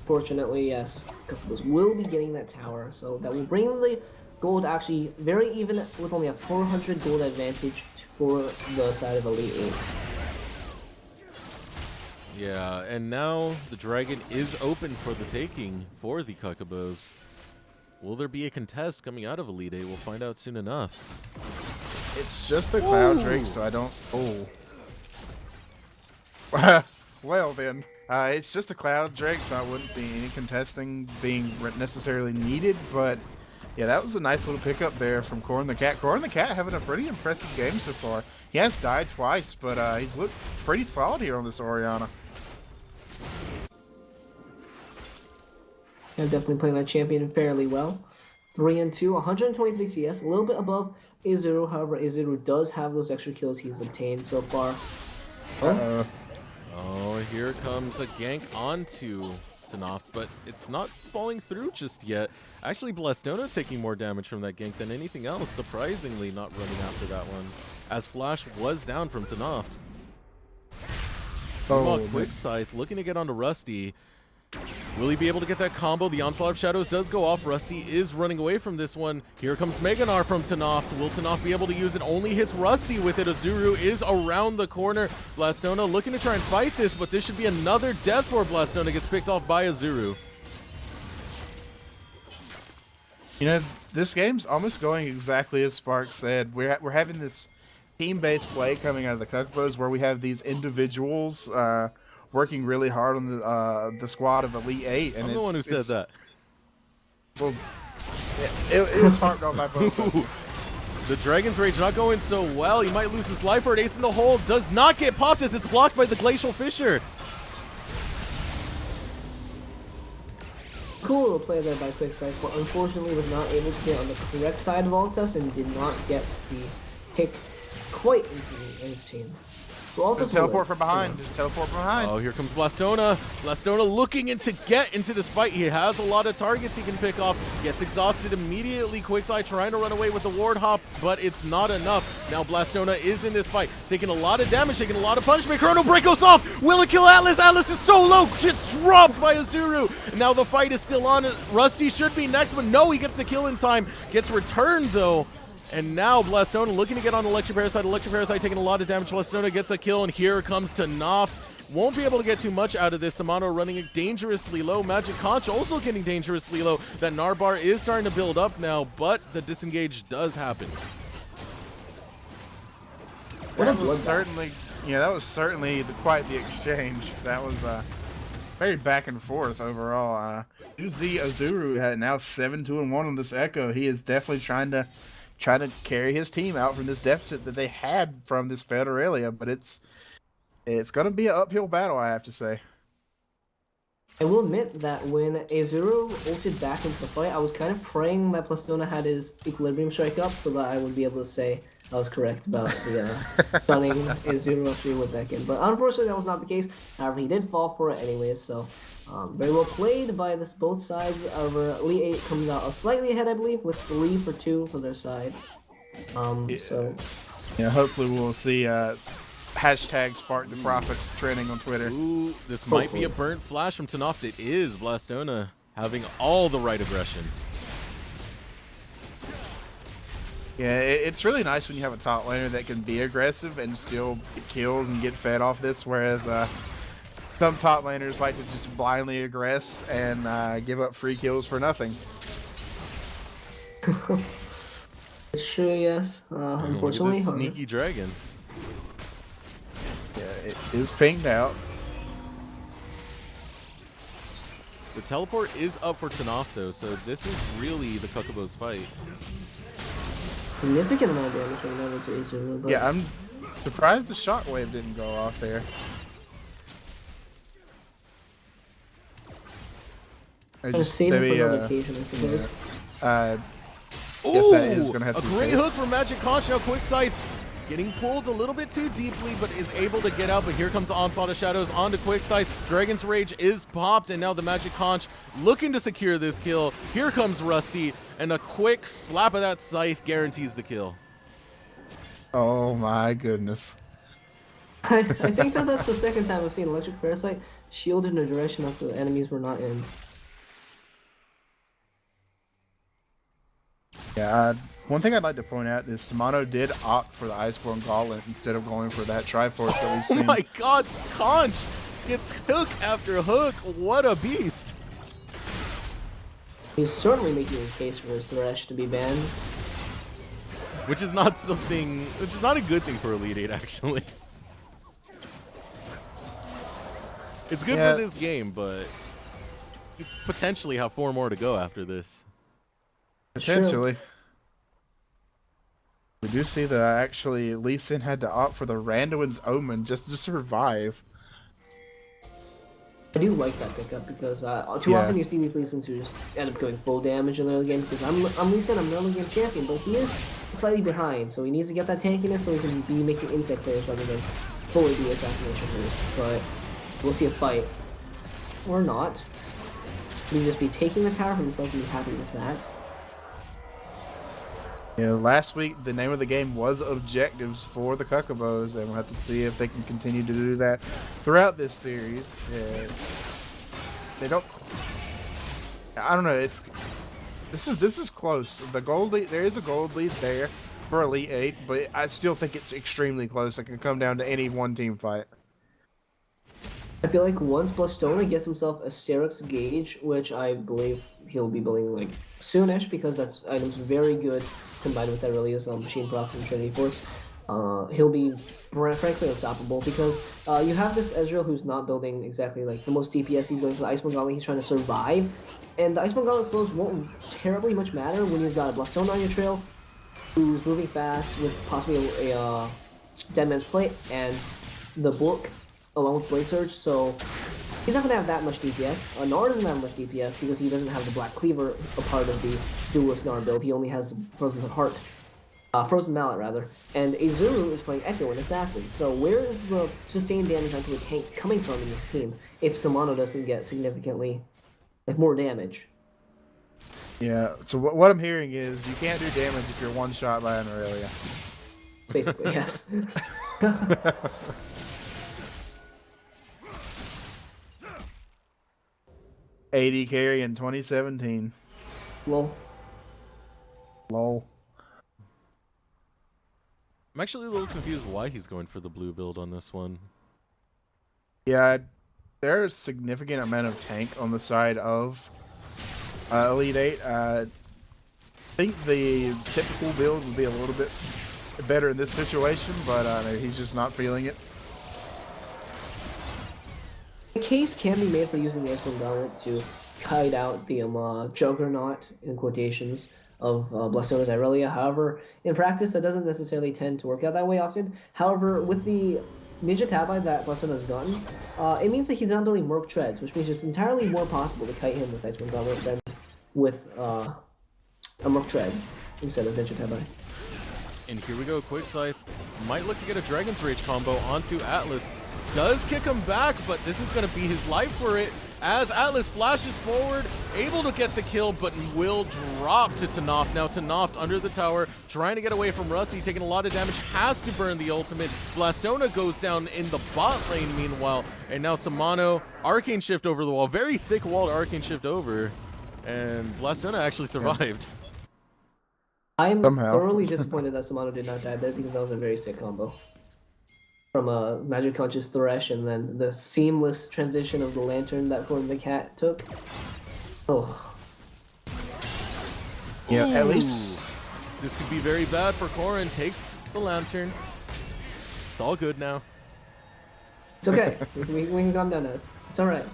Fortunately, yes, Cuckobos will be getting that tower, so that will bring the gold actually very even with only a 400 gold advantage for the side of Elite 8. Yeah, and now the dragon is open for the taking for the Cuckobos. Will there be a contest coming out of Elite 8? We'll find out soon enough. It's just a Cloud Drake, so I don't. Oh. Well then, it's just a Cloud Drake, so I wouldn't see any contesting being necessarily needed. But yeah, that was a nice little pickup there from Corin the Cat. Corin the Cat having a pretty impressive game so far. He has died twice, but he's looked pretty solid here on this Orianna. Yeah, definitely playing that champion fairly well. 3-2, 123 CS, a little bit above Azuru. However, Azuru does have those extra kills he's obtained so far. Oh, here comes a gank onto Tanoff, but it's not falling through just yet. Actually, Blastona taking more damage from that gank than anything else. Surprisingly, not running after that one, as Flash was down from Tanoff. Meanwhile, Quick Scythe looking to get onto Rusty. Will he be able to get that combo? The Onslaught of Shadows does go off. Rusty is running away from this one. Here comes Meganar from Tanoft. Will Tanoft be able to use it? Only hits Rusty with it. Azuru is around the corner. Blastona looking to try and fight this, but this should be another death for Blastona. Gets picked off by Azuru. You know, this game's almost going exactly as Spark said. We're having this team-based play coming out of the Cuckobos where we have these individuals working really hard on the squad of Elite 8. And I'm the one who said that. Well, it was harped on by both. The Dragon's Rage not going so well. He might lose his life for it. Ace in the hole does not get popped as it's blocked by the Glacial Fissure. Cool little play there by Quickside, but unfortunately was not able to get on the correct side of Altus and did not get the pick quite into his team. So Altus Just teleport from behind. Just teleport from behind. Oh, here comes Blastona. Blastona looking to get into this fight. He has a lot of targets he can pick off. Gets exhausted immediately. Quickside trying to run away with the ward hop, but it's not enough. Now Blastona is in this fight, taking a lot of damage, taking a lot of punishment. Chrono Break goes off. Will it kill Atlas? Atlas is so low. Gets dropped by Azuru. Now the fight is still on. Rusty should be next, but no, he gets the kill in time. Gets returned though. And now Blastona looking to get on Electric Parasite. Electric Parasite taking a lot of damage. Blastona gets a kill, and here comes Tanoft. Won't be able to get too much out of this. Samano running it dangerously low. Magic Conch also getting dangerously low. That Narbar is starting to build up now, but the disengage does happen. That was certainly, that was certainly quite the exchange. That was very back and forth overall. Azuru had now 7-2-1 on this Echo. He is definitely trying to carry his team out from this deficit that they had from this Federalia, but it's going to be an uphill battle, I have to say. I will admit that when Azuru ulted back into the fight, I was kind of praying that Blastona had his Equilibrium strike up so that I would be able to say I was correct about the stunning Azuru after he went back in. But unfortunately, that was not the case. However, he did fall for it anyways, so very well played by both sides. However, Elite 8 comes out slightly ahead, I believe, with 3 for 2 for their side. So hopefully we'll see hashtag Spark the Prophet trending on Twitter. Ooh, this might be a burnt flash from Tanoft. It is Blastona having all the right aggression. Yeah, it's really nice when you have a top laner that can be aggressive and still get kills and get fed off this, whereas some top laners like to just blindly aggress and give up free kills for nothing. It's true, yes. Unfortunately. Sneaky dragon. Yeah, it is pinged out. The teleport is up for Tanoft though, so this is really the Cuckobos fight. Significant amount of damage right now to Azuru, but Yeah, I'm surprised the shockwave didn't go off there. Just save it for another occasion, I suppose. Guess that is going to have to be a great hook from Magic Conch. Now Quick Scythe getting pulled a little bit too deeply, but is able to get out. But here comes the Onslaught of Shadows onto Quick Scythe. Dragon's Rage is popped, and now the Magic Conch looking to secure this kill. Here comes Rusty, and a quick slap of that Scythe guarantees the kill. Oh my goodness. I think that's the second time I've seen Electric Parasite shielded in a direction that the enemies were not in. Yeah, one thing I'd like to point out is Samano did opt for the Iceborne Gauntlet instead of going for that Triforce that we've seen. Oh my god, Conch gets hook after hook. What a beast. He's certainly making a case for his Thresh to be banned. Which is not a good thing for Elite 8, actually. It's good for this game, but you potentially have 4 more to go after this. Potentially. Sure. We do see that actually Lee Sin had to opt for the Randuin's Omen just to survive. I do like that pickup because too often you see these Lee Sins who just end up going full damage in the early game. Because I'm Lee Sin, I'm an early game champion, but he is slightly behind, so he needs to get that tankiness so he can be making insect players rather than fully be assassination players. But we'll see a fight. Or not. He can just be taking the tower for himself and be happy with that. Yeah, last week the name of the game was objectives for the Cuckobos, and we'll have to see if they can continue to do that throughout this series. Yeah, they don't. I don't know. This is close. The gold lead, there is a gold lead there for Elite 8, but I still think it's extremely close. It can come down to any one team fight. I feel like once Blastona gets himself a Decerux gauge, which I believe he'll be building like soonish because that's item's very good combined with Aurelius Machine Procs and Trinity Force. He'll be frankly unstoppable because you have this Ezreal who's not building exactly like the most DPS. He's going for the Iceborne Gauntlet. He's trying to survive, and the Iceborne Gauntlet slows won't terribly much matter when you've got a Blastona on your trail who's moving fast with possibly a Dead Man's Plate and the book along with Blade Surge, so he's not going to have that much DPS. Gnar doesn't have much DPS because he doesn't have the Black Cleaver, a part of the Duelist Gnar build. He only has Frozen Heart. Frozen Mallet, rather. And Azuru is playing Echo and Assassin. So where is the sustained damage onto a tank coming from in this team if Samano doesn't get significantly more damage? Yeah, so what I'm hearing is you can't do damage if you're one shot by an Aurelia. Basically, yes. AD carry in 2017. Lol. Lol. I'm actually a little confused why he's going for the blue build on this one. Yeah, there's a significant amount of tank on the side of Elite 8. I think the typical build would be a little bit better in this situation, but he's just not feeling it. A case can be made for using the Iceborne Gauntlet to kite out the juggernaut, in quotations, of Blastona's Irelia. However, in practice, that doesn't necessarily tend to work out that way often. However, with the Ninja Tabi that Blastona's gotten, it means that he's not building Merc Treads, which means it's entirely more possible to kite him with Iceborne Gauntlet than with a Merc Treads instead of Ninja Tabi. And here we go, Quick Scythe might look to get a Dragon's Rage combo onto Atlas. Does kick him back, but this is going to be his life for it as Atlas flashes forward, able to get the kill, but will drop to Tanoft. Now Tanoft under the tower, trying to get away from Rusty, taking a lot of damage, has to burn the ultimate. Blastona goes down in the bot lane meanwhile, and now Samano, Arcane Shift over the wall, very thick wall to Arcane Shift over, and Blastona actually survived. I'm thoroughly disappointed that Samano did not die there because that was a very sick combo. From a Magic Conscious Thresh and then the seamless transition of the Lantern that Corn the Cat took. Oh. Yeah, Ooh. at least This could be very bad for Corrin. Takes the Lantern. It's all good now. It's okay. we can calm down now. It's alright.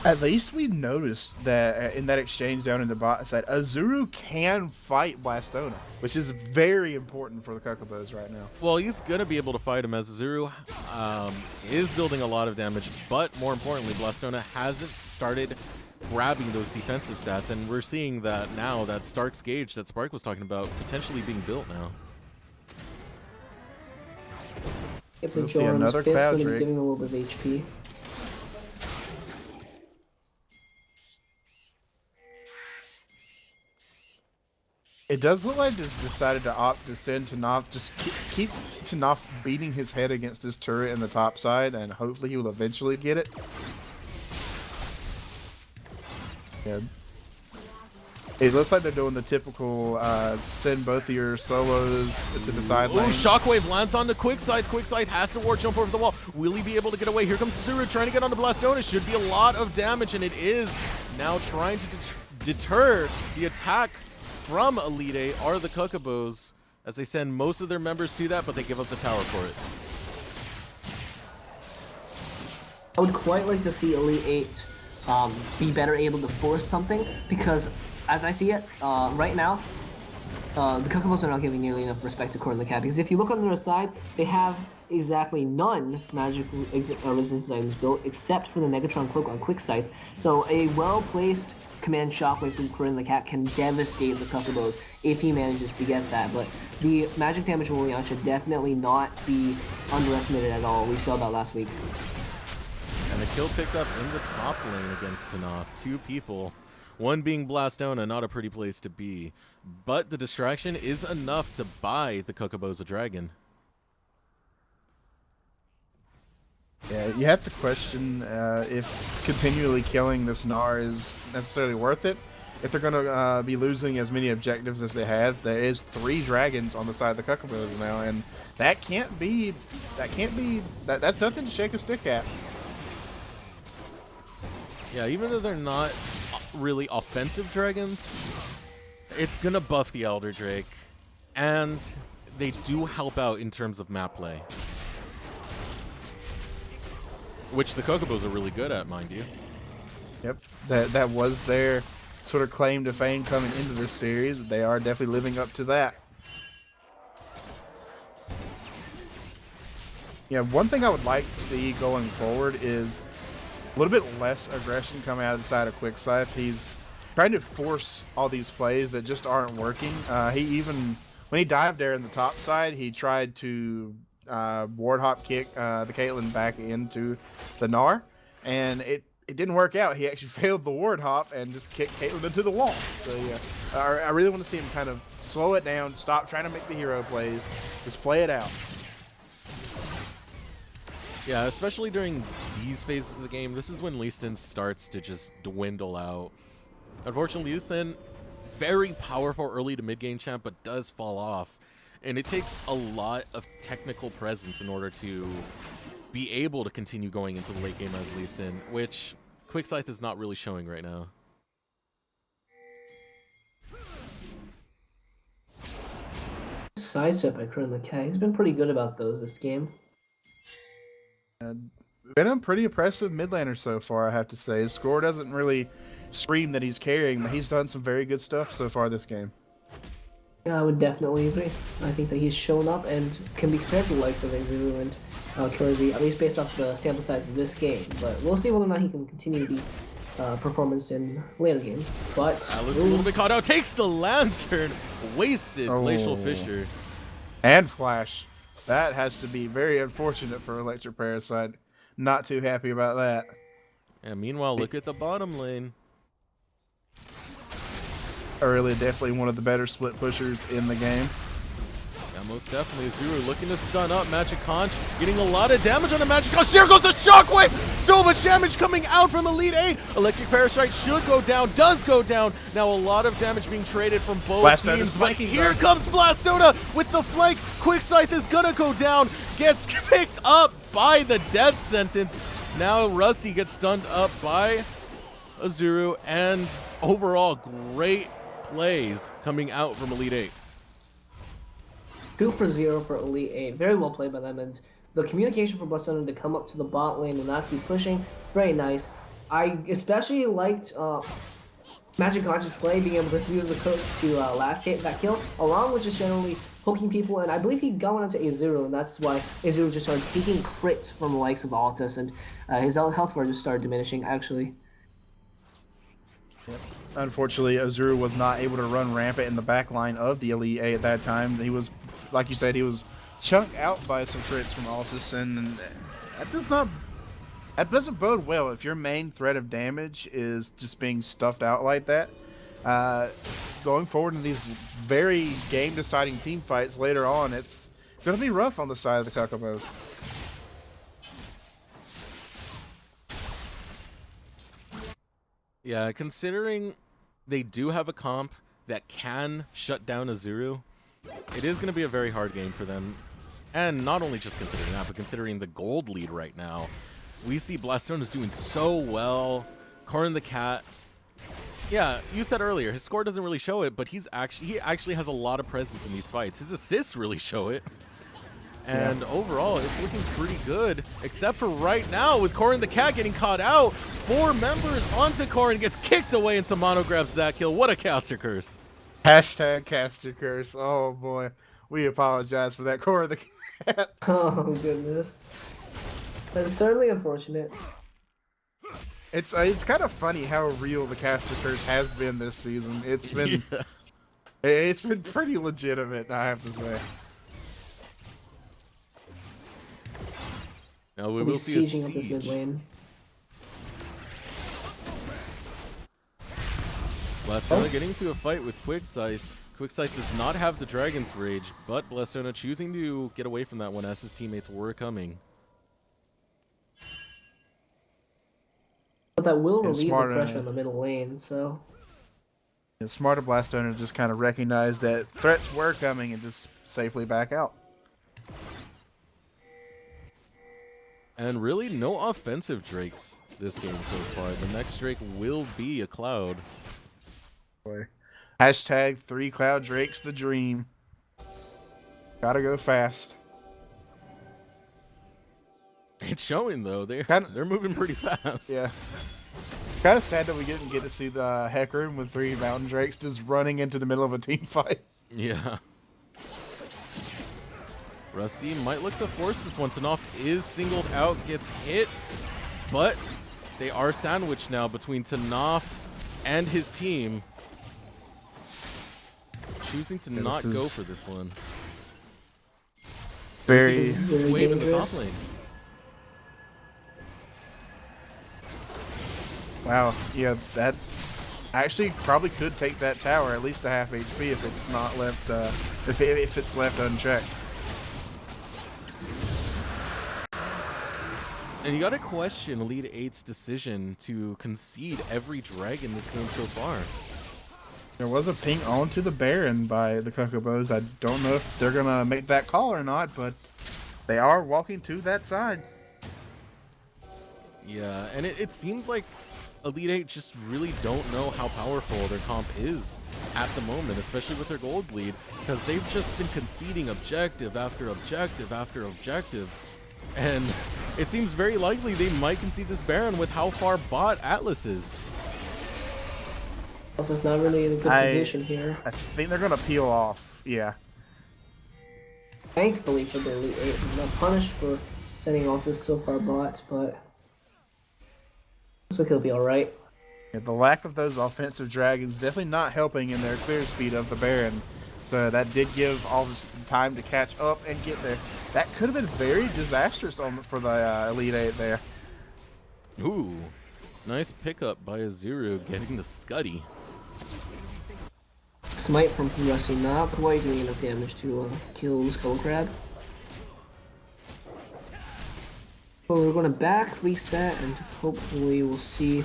at least we noticed that in that exchange down in the bot side, Azuru can fight Blastona, which is very important for the Cuckobos right now. Well, he's going to be able to fight him as Azuru is building a lot of damage, but more importantly, Blastona hasn't started grabbing those defensive stats, and we're seeing that now, that Stark's Gauge that Spark was talking about potentially being built now. If the We'll see another Fist Cloud going to be Drake. giving a little bit of HP. It does look like it's decided to opt to send Tanoff, just keep Tanoff beating his head against this turret in the top side, and hopefully he will eventually get it. Yeah. It looks like they're doing the typical send both of your solos to the side Ooh, lanes. Shockwave lands on the Quick Scythe. Quick Scythe has to ward jump over the wall. Will he be able to get away? Here comes Zuru trying to get onto Blastona. Should be a lot of damage, and it is now trying to deter the attack from Elite Eight are the Cuckobos, as they send most of their members to that, but they give up the tower for it. I would quite like to see Elite 8 be better able to force something, because as I see it, right now, the Cuckobos are not giving nearly enough respect to Corn the Cat, because if you look on their side, they have exactly none magic resistance items built, except for the Negatron Cloak on Quick Scythe. So a well-placed command shockwave from Corn the Cat can devastate the Cuckobos if he manages to get that, but the magic damage of Lilian should definitely not be underestimated at all. We saw that last week. And the kill picked up in the top lane against Tanoff. Two people One being Blastona, not a pretty place to be. But the distraction is enough to buy the Cuckobos a dragon. Yeah, you have to question if continually killing this Gnar is necessarily worth it. If they're going to be losing as many objectives as they have, there is 3 dragons on the side of the Cuckobos now, and that's nothing to shake a stick at. Yeah, even though they're not really offensive dragons, it's going to buff the Elder Drake, and they do help out in terms of map play. Which the Cuckobos are really good at, mind you. Yep, that was their sort of claim to fame coming into this series. They are definitely living up to that. Yeah, one thing I would like to see going forward is a little bit less aggression coming out of the side of Quickscythe. He's trying to force all these plays that just aren't working. He even, when he dived there in the top side, he tried to ward hop kick the Caitlyn back into the Gnar, and it didn't work out. He actually failed the ward hop and just kicked Caitlyn into the wall. So yeah, I really want to see him kind of slow it down, stop trying to make the hero plays, just play it out. Yeah, especially during these phases of the game, this is when Lee Sin starts to just dwindle out. Unfortunately, Lee Sin, very powerful early to mid-game champ, but does fall off. And it takes a lot of technical presence in order to be able to continue going into the late game as Lee Sin, which Quickscythe is not really showing right now. Sidestep by Kurin the Cat. He's been pretty good about those this game. Been a pretty impressive mid laner so far, I have to say. His score doesn't really scream that he's carrying, but he's done some very good stuff so far this game. Yeah, I would definitely agree. I think that he's shown up and can be compared to the likes of Azuru and Kirby, at least based off the sample size of this game. But we'll see whether or not he can continue the performance in later games. But Alice a little bit caught out, takes the lantern, wasted Glacial Fissure. And Flash. That has to be very unfortunate for Electric Parasite. Not too happy about that. And meanwhile, look at the bottom lane. Really, definitely one of the better split pushers in the game. Yeah, most definitely. Azuru looking to stun up Magic Conch, getting a lot of damage on the Magic Conch. Here goes the Shockwave! So much damage coming out from Elite 8. Electric Parasite should go down, does go down. Now a lot of damage being traded from both teams. But here comes Blastona with the flank. Quickscythe is gonna go down, gets picked up by the death sentence. Now Rusty gets stunned up by Azuru, and overall great plays coming out from Elite 8. 2 for 0 for Elite 8. Very well played by them, and the communication for Blastona to come up to the bot lane and not keep pushing, very nice. I especially liked Magic Conch's play, being able to use the hook to last hit that kill, along with just generally poking people, and I believe he got one up to Azuru, and that's why Azuru just started taking crits from the likes of Altus, and his health bar just started diminishing, actually. Yep. Unfortunately, Azuru was not able to run rampant in the back line of the Elite 8 at that time. He was, like you said, he was chunked out by some crits from Altus, and that doesn't bode well if your main threat of damage is just being stuffed out like that. Going forward in these very game-deciding team fights later on, it's going to be rough on the side of the Cuckobos. Yeah, considering they do have a comp that can shut down Azuru, it is going to be a very hard game for them. And not only just considering that, but considering the gold lead right now. We see Blastona's doing so well. Corrin the Cat. Yeah, you said earlier, his score doesn't really show it, but he actually has a lot of presence in these fights. His assists really show it. And overall, it's looking pretty good, except for right now with Corrin the Cat getting caught out. 4 members onto Corrin, gets kicked away, and Samano grabs that kill. What a caster curse. Hashtag caster curse. Oh boy, we apologize for that, Corrin the Cat. Oh goodness, that's certainly unfortunate. It's kind of funny how real the caster curse has been this season. It's been it's been pretty legitimate, I have to say. Now we will see a sieging up this mid lane. Blastona getting into a fight with Quickscythe. Quickscythe does not have the Dragon's Rage, but Blastona choosing to get away from that one as his teammates were coming. But that will relieve the smart, pressure in the middle lane, so... It's smart of Blastona to just kind of recognize that threats were coming and just safely back out. And really, no offensive Drakes this game so far. The next Drake will be a Cloud. Boy. Hashtag 3 Cloud Drakes the dream. Gotta go fast. It's showing, though. They're moving pretty fast. Yeah. Kind of sad that we didn't get to see the Heck Room with 3 Mountain Drakes just running into the middle of a team fight. Yeah. Rusty might look to force this one. Tanoft is singled out, gets hit, but they are sandwiched now between Tanoft and his team. Choosing to not go for this one. Very Wave in the top lane. Wow, yeah, that actually probably could take that tower at least a half HP if it's not left, if it's left unchecked. And you gotta question Elite 8's decision to concede every dragon this game so far. There was a ping onto the Baron by the Cuckobos. I don't know if they're gonna make that call or not, but they are walking to that side. Yeah, and it seems like Elite 8 just really don't know how powerful their comp is at the moment, especially with their gold lead, because they've just been conceding objective after objective after objective. And it seems very likely they might concede this Baron with how far bot Atlas is. Atlas not really in a good position here. I think they're gonna peel off, yeah. Thankfully for the Elite 8, they're not punished for sending ultis so far bots, but looks like he'll be alright. Yeah, the lack of those offensive dragons definitely not helping in their clear speed of the Baron. So that did give all this time to catch up and get there. That could have been very disastrous for the Elite 8 there. Ooh, nice pickup by Azuru getting the Scuddy. Smite from Rusty not quite doing enough damage to kill the Skull Crab. So we're going to back, reset, and hopefully we'll see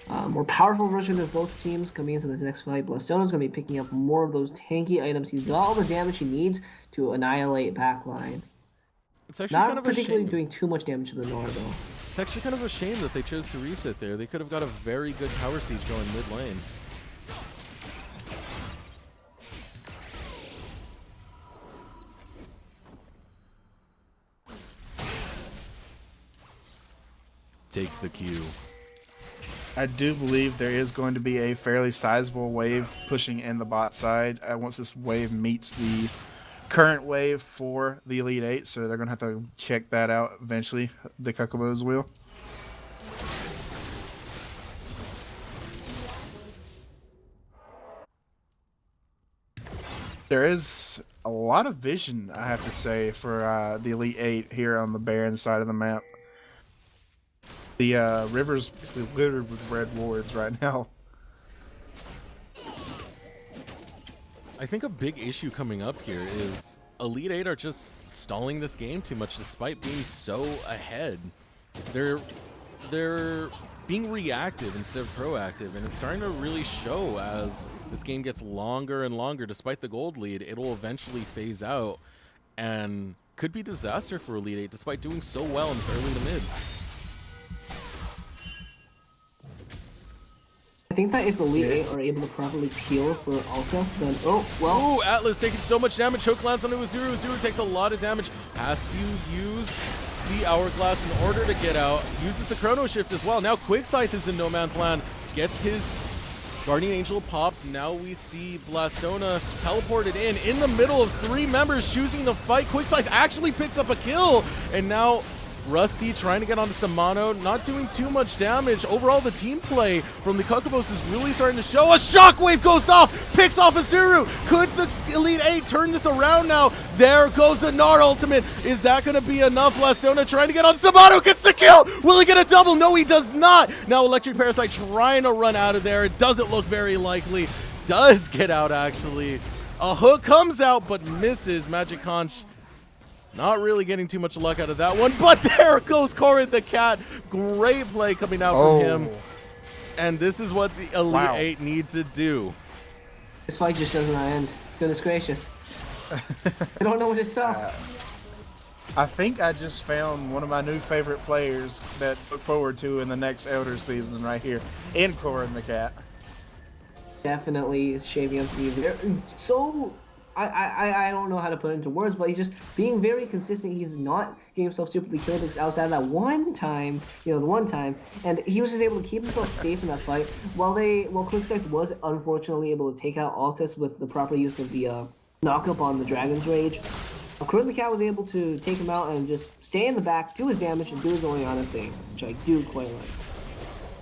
a more powerful version of both teams coming into this next fight. Blastona's going to be picking up more of those tanky items. He's got all the damage he needs to annihilate backline. It's actually Not kind of a particularly shame. doing too much damage to the Nora, though. It's actually kind of a shame that they chose to reset there. They could have got a very good tower siege going mid lane. Take the cue. I do believe there is going to be a fairly sizable wave pushing in the bot side once this wave meets the current wave for the Elite 8, so they're going to have to check that out eventually, the Cuckobos will. There is a lot of vision, I have to say, for the Elite 8 here on the Baron side of the map. The river's littered with red wards right now. I think a big issue coming up here is Elite 8 are just stalling this game too much despite being so ahead. They're being reactive instead of proactive, and it's starting to really show as this game gets longer and longer. Despite the gold lead, it'll eventually phase out and could be disaster for Elite 8 despite doing so well in this early to mid. I think that if Elite 8 are able to properly peel for Ultras, then Ooh, Atlas taking so much damage. Choke lands onto Azuru. Azuru takes a lot of damage. Has to use the Hourglass in order to get out. Uses the Chrono Shift as well. Now Quickscythe is in no man's land. Gets his Guardian Angel popped. Now we see Blastona teleported in the middle of 3 members choosing to fight. Quickscythe actually picks up a kill, and now Rusty trying to get onto Samano, not doing too much damage. Overall, the team play from the Cuckobos is really starting to show. A shockwave goes off, picks off Azuru. Could the Elite 8 turn this around now? There goes the Gnar ultimate. Is that going to be enough? Blastona trying to get on Samano, gets the kill. Will he get a double? No, he does not. Now Electric Parasite trying to run out of there. It doesn't look very likely. Does get out, actually. A hook comes out, but misses. Magic Conch not really getting too much luck out of that one, but there goes Corin the Cat. Great play coming out from him. And this is what the Elite 8 need to do. This fight just doesn't end. Goodness gracious. I don't know what to say. I think I just found one of my new favorite players that I look forward to in the next Elder season right here, in Corin the Cat. Definitely is shaping up to be very, so I don't know how to put it into words, but he's just being very consistent. He's not getting himself stupidly killed outside of that one time, the one time, and he was just able to keep himself safe in that fight. While Quickstep was unfortunately able to take out Altus with the proper use of the knock-up on the Dragon's Rage, Corin the Cat was able to take him out and just stay in the back, do his damage, and do his Orianna thing, which I do quite like.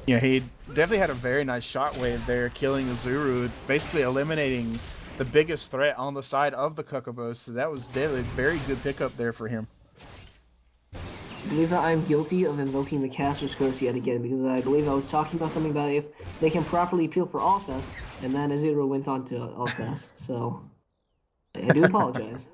Yeah, he definitely had a very nice shockwave there, killing Azuru, basically eliminating the biggest threat on the side of the Cuckobos. So that was definitely a very good pickup there for him. I believe that I'm guilty of invoking the caster's curse yet again, because I believe I was talking about something about if they can properly appeal for Altus, and then Azuru went on to Altus. So I do apologize.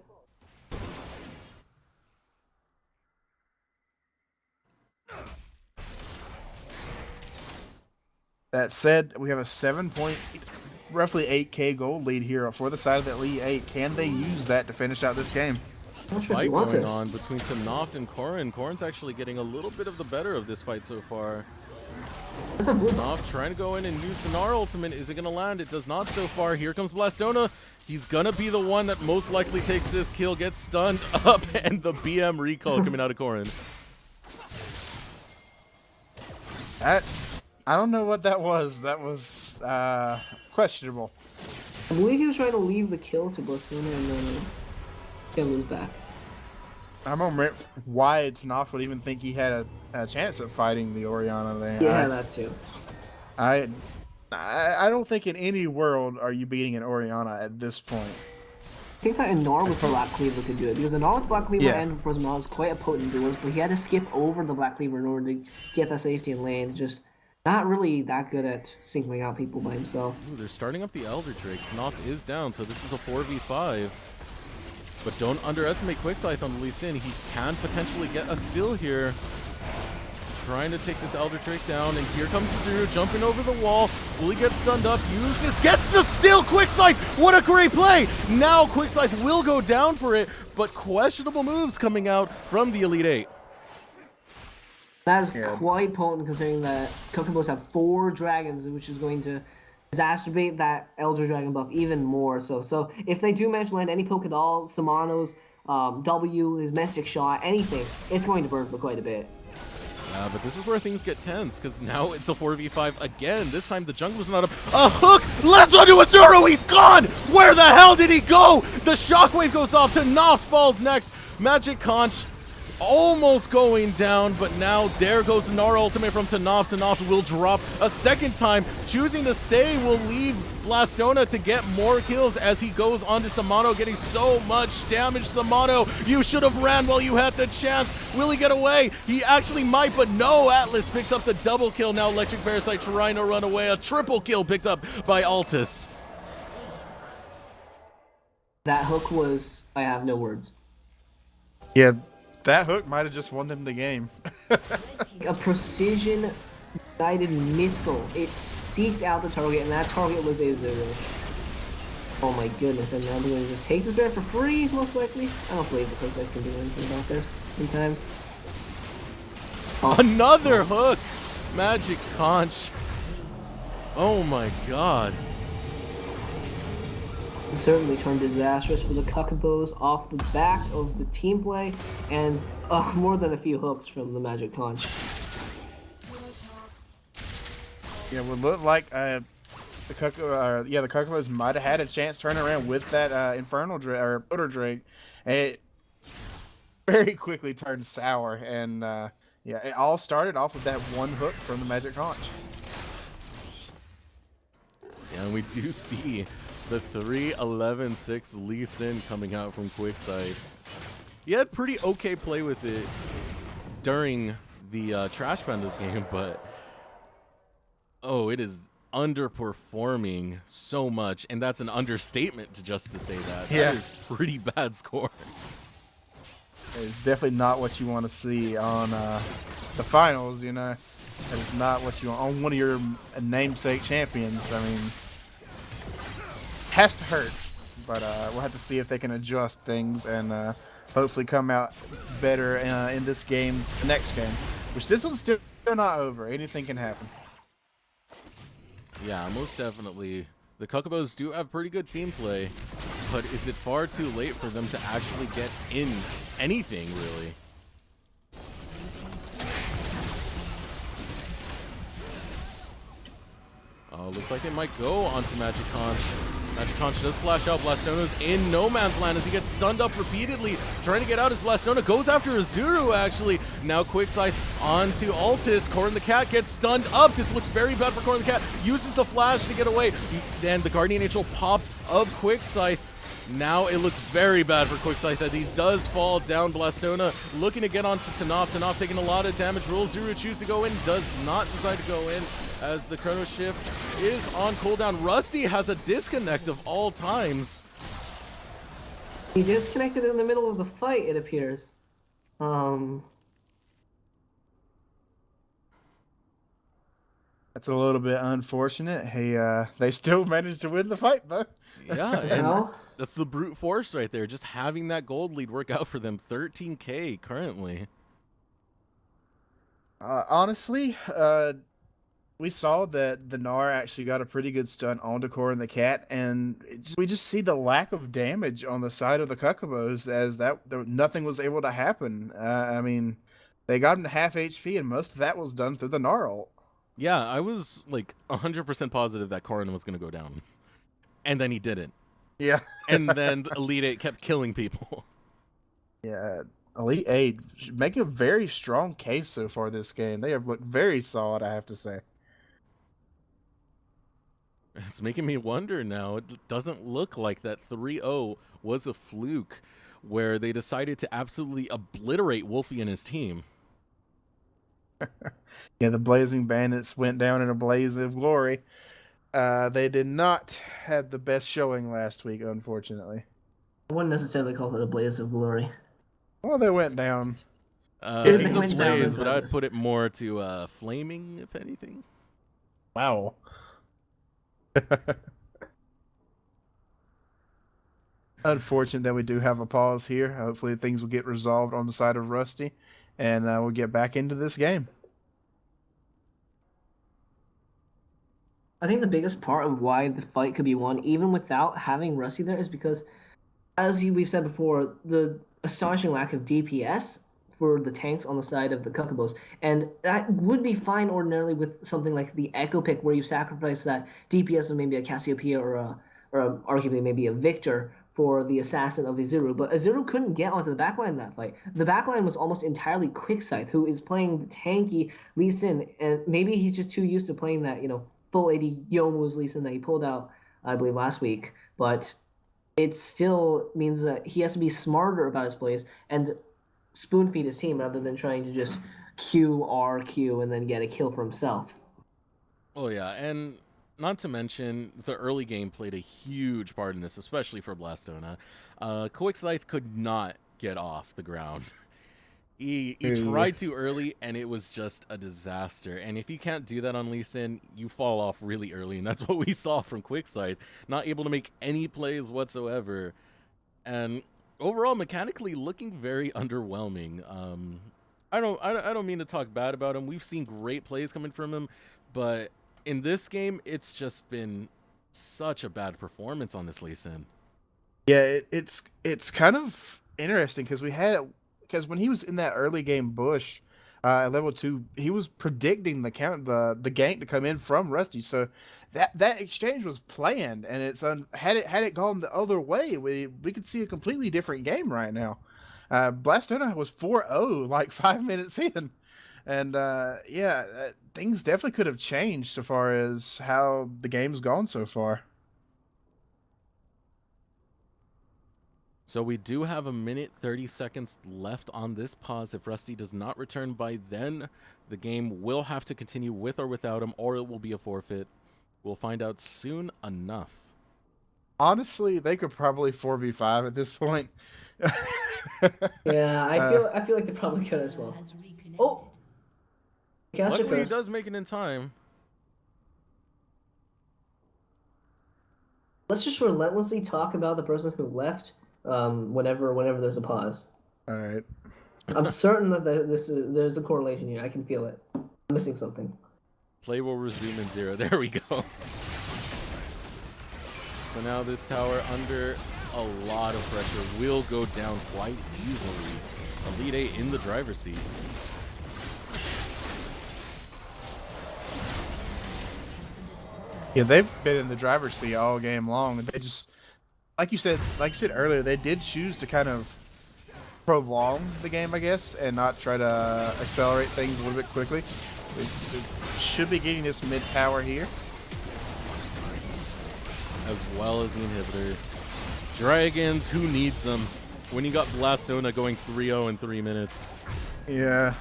That said, we have a 7-point, roughly 8K gold lead here for the side of the Elite 8. Can they use that to finish out this game? Fight going on between Naft and Corin. Corin's actually getting a little bit of the better of this fight so far. Naft trying to go in and use the Gnar ultimate. Is it going to land? It does not so far. Here comes Blastona. He's going to be the one that most likely takes this kill, gets stunned up, and the BM recall coming out of Corin. I don't know what that was. That was questionable. I believe he was trying to leave the kill to Blastona and then kill his back. I'm wondering why it's Knopf would even think he had a chance of fighting the Orianna there. Yeah, that too. I don't think in any world are you beating an Orianna at this point. I think that a Gnar with Black Cleaver could do it, because a Gnar with Black Cleaver and Frozen Maw is quite a potent duelist, but he had to skip over the Black Cleaver in order to get that safety in lane. Just not really that good at singling out people by himself. Ooh, they're starting up the Elder Drake. Knopf is down, so this is a 4v5. But don't underestimate Quickscythe on the Lee Sin. He can potentially get a steal here. Trying to take this Elder Drake down, and here comes Zero jumping over the wall. Will he get stunned up? Use this, gets the steal! Quickscythe! What a great play! Now Quickscythe will go down for it, but questionable moves coming out from the Elite 8. That is quite potent, considering that Cuckobos have 4 dragons, which is going to exacerbate that Elder Dragon buff even more. So if they do manage to land any poke at all, Samano's W, his Mystic Shot, anything, it's going to burn for quite a bit. But this is where things get tense, because now it's a 4v5 again. This time the jungler's not up. A hook lands onto Azuru. He's gone. Where the hell did he go? The shockwave goes off to Knopf, falls next. Magic Conch almost going down, but now there goes the Gnar ultimate from Knopf. Knopf will drop a second time. Choosing to stay will leave Blastona to get more kills as he goes onto Samano, getting so much damage. Samano, you should have ran while you had the chance. Will he get away? He actually might, but no. Atlas picks up the double kill. Now Electric Parasite trying to run away. A triple kill picked up by Altus. That hook was, I have no words. Yeah, that hook might have just won them the game. A precision guided missile. It seeked out the target, and that target was a Zero. Oh my goodness, and now they're going to just take this bear for free, most likely. I don't believe the Quickscythe can do anything about this in time. Another hook! Magic Conch. Oh my god. It certainly turned disastrous for the Cuckobos off the back of the team play, and more than a few hooks from the Magic Conch. Yeah, it would look like the Cuckobos might have had a chance to turn around with that Infernal Drake or Elder Drake. very quickly turned sour, and yeah, it all started off with that one hook from the Magic Conch. Yeah, and we do see the 3-11-6 Lee Sin coming out from Quickside. He had pretty okay play with it during the Trash Pandas game, but oh, it is underperforming so much, and that's an understatement to say that. Yeah. That is pretty bad score. It's definitely not what you want to see on the finals, you know. That is not what you want on one of your namesake champions. I mean, has to hurt, but we'll have to see if they can adjust things and hopefully come out better in this game, the next game, which this one's still not over. Anything can happen. Yeah, most definitely. The Cuckobos do have pretty good team play, but is it far too late for them to actually get in anything, really? Oh, looks like it might go onto Magic Conch. Magic Conch does flash out. Blastona's in no man's land as he gets stunned up repeatedly. Trying to get out as Blastona goes after Azuru, actually. Now Quickside onto Altis. Corrin the Cat gets stunned up. This looks very bad for Corrin the Cat. Uses the flash to get away. Then the Guardian Angel popped of Quickside. Now it looks very bad for Quickside that he does fall down. Blastona looking to get onto Tanop. Tanop taking a lot of damage. Will Zuru choose to go in? Does not decide to go in as the Chrono Shift is on cooldown. Rusty has a disconnect of all times. He disconnected in the middle of the fight, it appears. That's a little bit unfortunate. Hey, they still managed to win the fight, though. Yeah, and Well, that's the brute force right there. Just having that gold lead work out for them. 13K currently. Honestly, we saw that the Gnar actually got a pretty good stun on Decor and the Cat, and we just see the lack of damage on the side of the Cuckobos as nothing was able to happen. I mean, they got him to half HP, and most of that was done through the Gnar ult. Yeah, I was like 100% positive that Corrin was going to go down. And then he didn't. Yeah. And then Elite 8 kept killing people. Yeah, Elite 8 make a very strong case so far this game. They have looked very solid, I have to say. It's making me wonder now. It doesn't look like that 3-0 was a fluke where they decided to absolutely obliterate Wolfie and his team. Yeah, the Blazing Bandits went down in a blaze of glory. They did not have the best showing last week, unfortunately. I wouldn't necessarily call it a blaze of glory. Well, they went down. It's a went down blaze, in but I'd bonus. put it more to flaming, if anything. Wow. Unfortunate that we do have a pause here. Hopefully things will get resolved on the side of Rusty, and we'll get back into this game. I think the biggest part of why the fight could be won, even without having Rusty there, is because, as we've said before, the astonishing lack of DPS for the tanks on the side of the Cuckobos. And that would be fine ordinarily with something like the Echo Pick, where you sacrifice that DPS of maybe a Cassiopeia or arguably maybe a Victor for the assassin of Azuru. But Azuru couldn't get onto the backline in that fight. The backline was almost entirely Quickscythe, who is playing the tanky Lee Sin, and maybe he's just too used to playing that, full 80 Yomu's Lee Sin that he pulled out, I believe, last week. But it still means that he has to be smarter about his plays and spoon feed his team rather than trying to just Q, R, Q, and then get a kill for himself. Oh, yeah, and not to mention, the early game played a huge part in this, especially for Blastona. Quickscythe could not get off the ground. He tried too early, and it was just a disaster. And if you can't do that on Lee Sin, you fall off really early, and that's what we saw from Quickscythe. Not able to make any plays whatsoever. And overall, mechanically, looking very underwhelming. I don't mean to talk bad about him. We've seen great plays coming from him, but in this game, it's just been such a bad performance on this Lee Sin. Yeah, it's kind of interesting because when he was in that early game bush at level 2, he was predicting the gank to come in from Rusty. So that exchange was planned, and had it gone the other way, we could see a completely different game right now. Blastona was 4-0 like 5 minutes in. And things definitely could have changed so far as how the game's gone so far. So we do have a minute 30 seconds left on this pause. If Rusty does not return by then, the game will have to continue with or without him, or it will be a forfeit. We'll find out soon enough. Honestly, they could probably 4v5 at this point. Yeah, I feel like they probably could as well. Oh, Luckily, he does make it in time. Let's just relentlessly talk about the person who left. Whenever there's a pause. All right. I'm certain that there's a correlation here. I can feel it. I'm missing something. Play will resume in 0. There we go. So now this tower under a lot of pressure will go down quite easily. Elite 8 in the driver's seat. Yeah, they've been in the driver's seat all game long. They just, like you said earlier, they did choose to kind of prolong the game, I guess, and not try to accelerate things a little bit quickly. They should be getting this mid tower here, as well as the inhibitor. Dragons, who needs them when you got Blastona going 3-0 in 3 minutes? Yeah.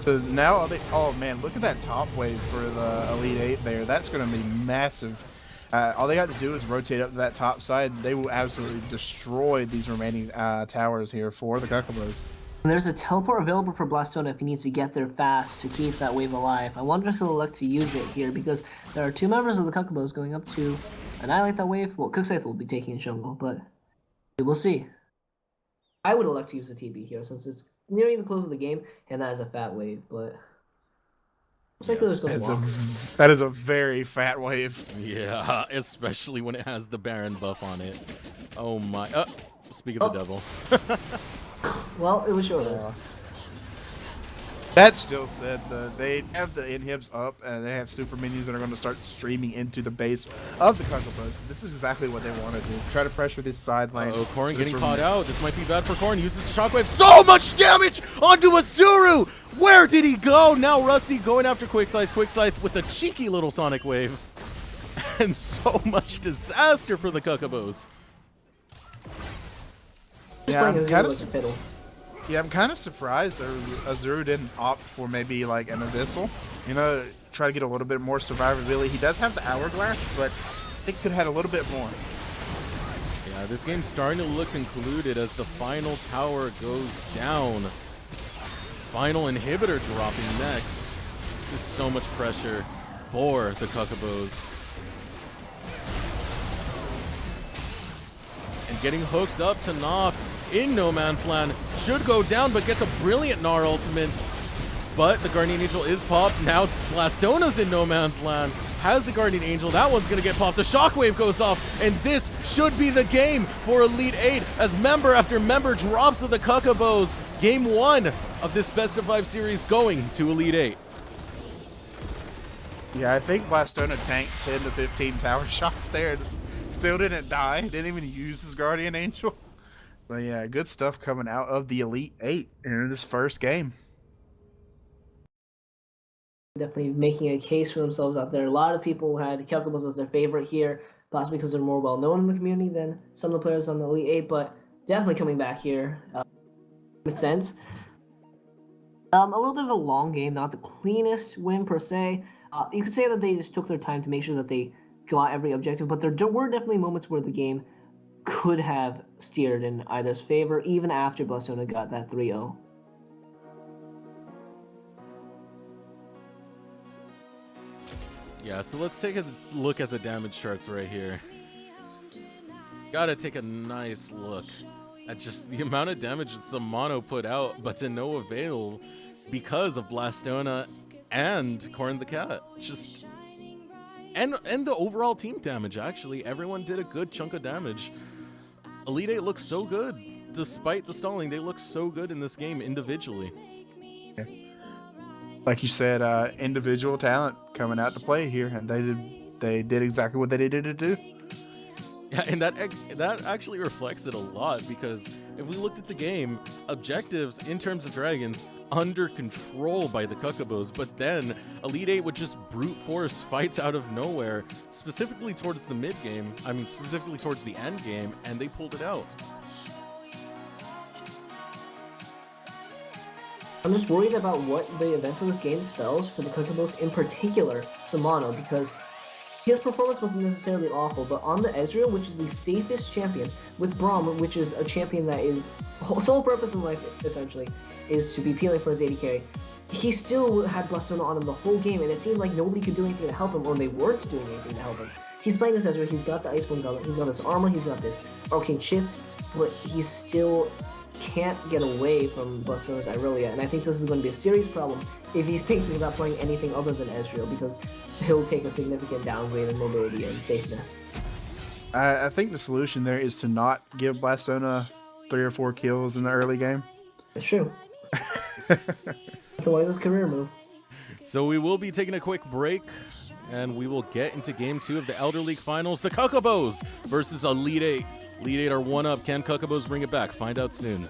So now, oh man, look at that top wave for the Elite 8 there. That's going to be massive. All they have to do is rotate up to that top side. They will absolutely destroy these remaining towers here for the Cuckobos. There's a teleport available for Blastona if he needs to get there fast to keep that wave alive. I wonder if he'll elect to use it here because there are 2 members of the Cuckobos going up to annihilate that wave. Well, Cookscythe will be taking a jungle, but we'll see. I would elect to use the TB here since it's nearing the close of the game, and that is a fat wave, but looks like that is a very fat wave. Yeah, especially when it has the Baron buff on it. Oh my! Speak of the devil. Well, it was short. That still said, they have the inhibs up, and they have super minions that are going to start streaming into the base of the Cuckobos. This is exactly what they want to do. Try to pressure this side lane. Oh, Corrin getting caught out. This might be bad for Corrin. Uses the shockwave. So much damage onto Azuru! Where did he go? Now Rusty going after Quickscythe. Quickscythe with a cheeky little sonic wave. And so much disaster for the Cuckobos. Yeah, I'm kind of surprised that Azuru didn't opt for maybe like an Abyssal. You know, try to get a little bit more survivability. He does have the Hourglass, but I think could have had a little bit more. Yeah, this game's starting to look concluded as the final tower goes down. Final inhibitor dropping next. This is so much pressure for the Cuckobos. And getting hooked up to Noft in No Man's Land should go down, but gets a brilliant Gnar ultimate. But the Guardian Angel is popped. Now Blastona's in No Man's Land. Has the Guardian Angel. That one's going to get popped. The Shockwave goes off, and this should be the game for Elite 8 as member after member drops to the Cuckobos. Game 1 of this Best of 5 series going to Elite 8. Yeah, I think Blastona tanked 10 to 15 tower shots there. Still didn't die. Didn't even use his Guardian Angel. So yeah, good stuff coming out of the Elite 8 in this first game. Definitely making a case for themselves out there. A lot of people had Cuckobos as their favorite here, possibly because they're more well-known in the community than some of the players on the Elite 8, but definitely coming back here with sense. A little bit of a long game, not the cleanest win per se. You could say that they just took their time to make sure that they got every objective, but there were definitely moments where the game could have steered in either's favor, even after Blastona got that 3-0. Yeah, so let's take a look at the damage charts right here. Gotta take a nice look at just the amount of damage that Samano put out, but to no avail because of Blastona and Corrin the Cat. Just and the overall team damage, actually. Everyone did a good chunk of damage. Elite 8 looks so good. Despite the stalling, they look so good in this game individually. Yeah. Like you said, individual talent coming out to play here, and they did exactly what they needed to do. Yeah, and that actually reflects it a lot because if we looked at the game, objectives in terms of Dragons under control by the Cuckobos, but then Elite 8 would just brute force fights out of nowhere, specifically towards the mid game, specifically towards the end game, and they pulled it out. I'm just worried about what the events of this game spells for the Cuckobos, in particular Samano, because his performance wasn't necessarily awful, but on the Ezreal, which is the safest champion, with Braum, which is a champion that is sole purpose in life, essentially, is to be peeling for his AD carry, he still had Blastona on him the whole game, and it seemed like nobody could do anything to help him, or they weren't doing anything to help him. He's playing this Ezreal, he's got the Iceborne Gauntlet, he's got this armor, he's got this Arcane Shift, but he still can't get away from Blastona's Irelia, and I think this is going to be a serious problem if he's thinking about playing anything other than Ezreal, because he'll take a significant downgrade in mobility and safeness. I think the solution there is to not give Blastona 3 or 4 kills in the early game. It's true. What is his career move? So we will be taking a quick break, and we will get into Game 2 of the Elder League Finals, the Cuckobos versus Elite 8. Elite 8 are 1-up. Can Cuckobos bring it back? Find out soon.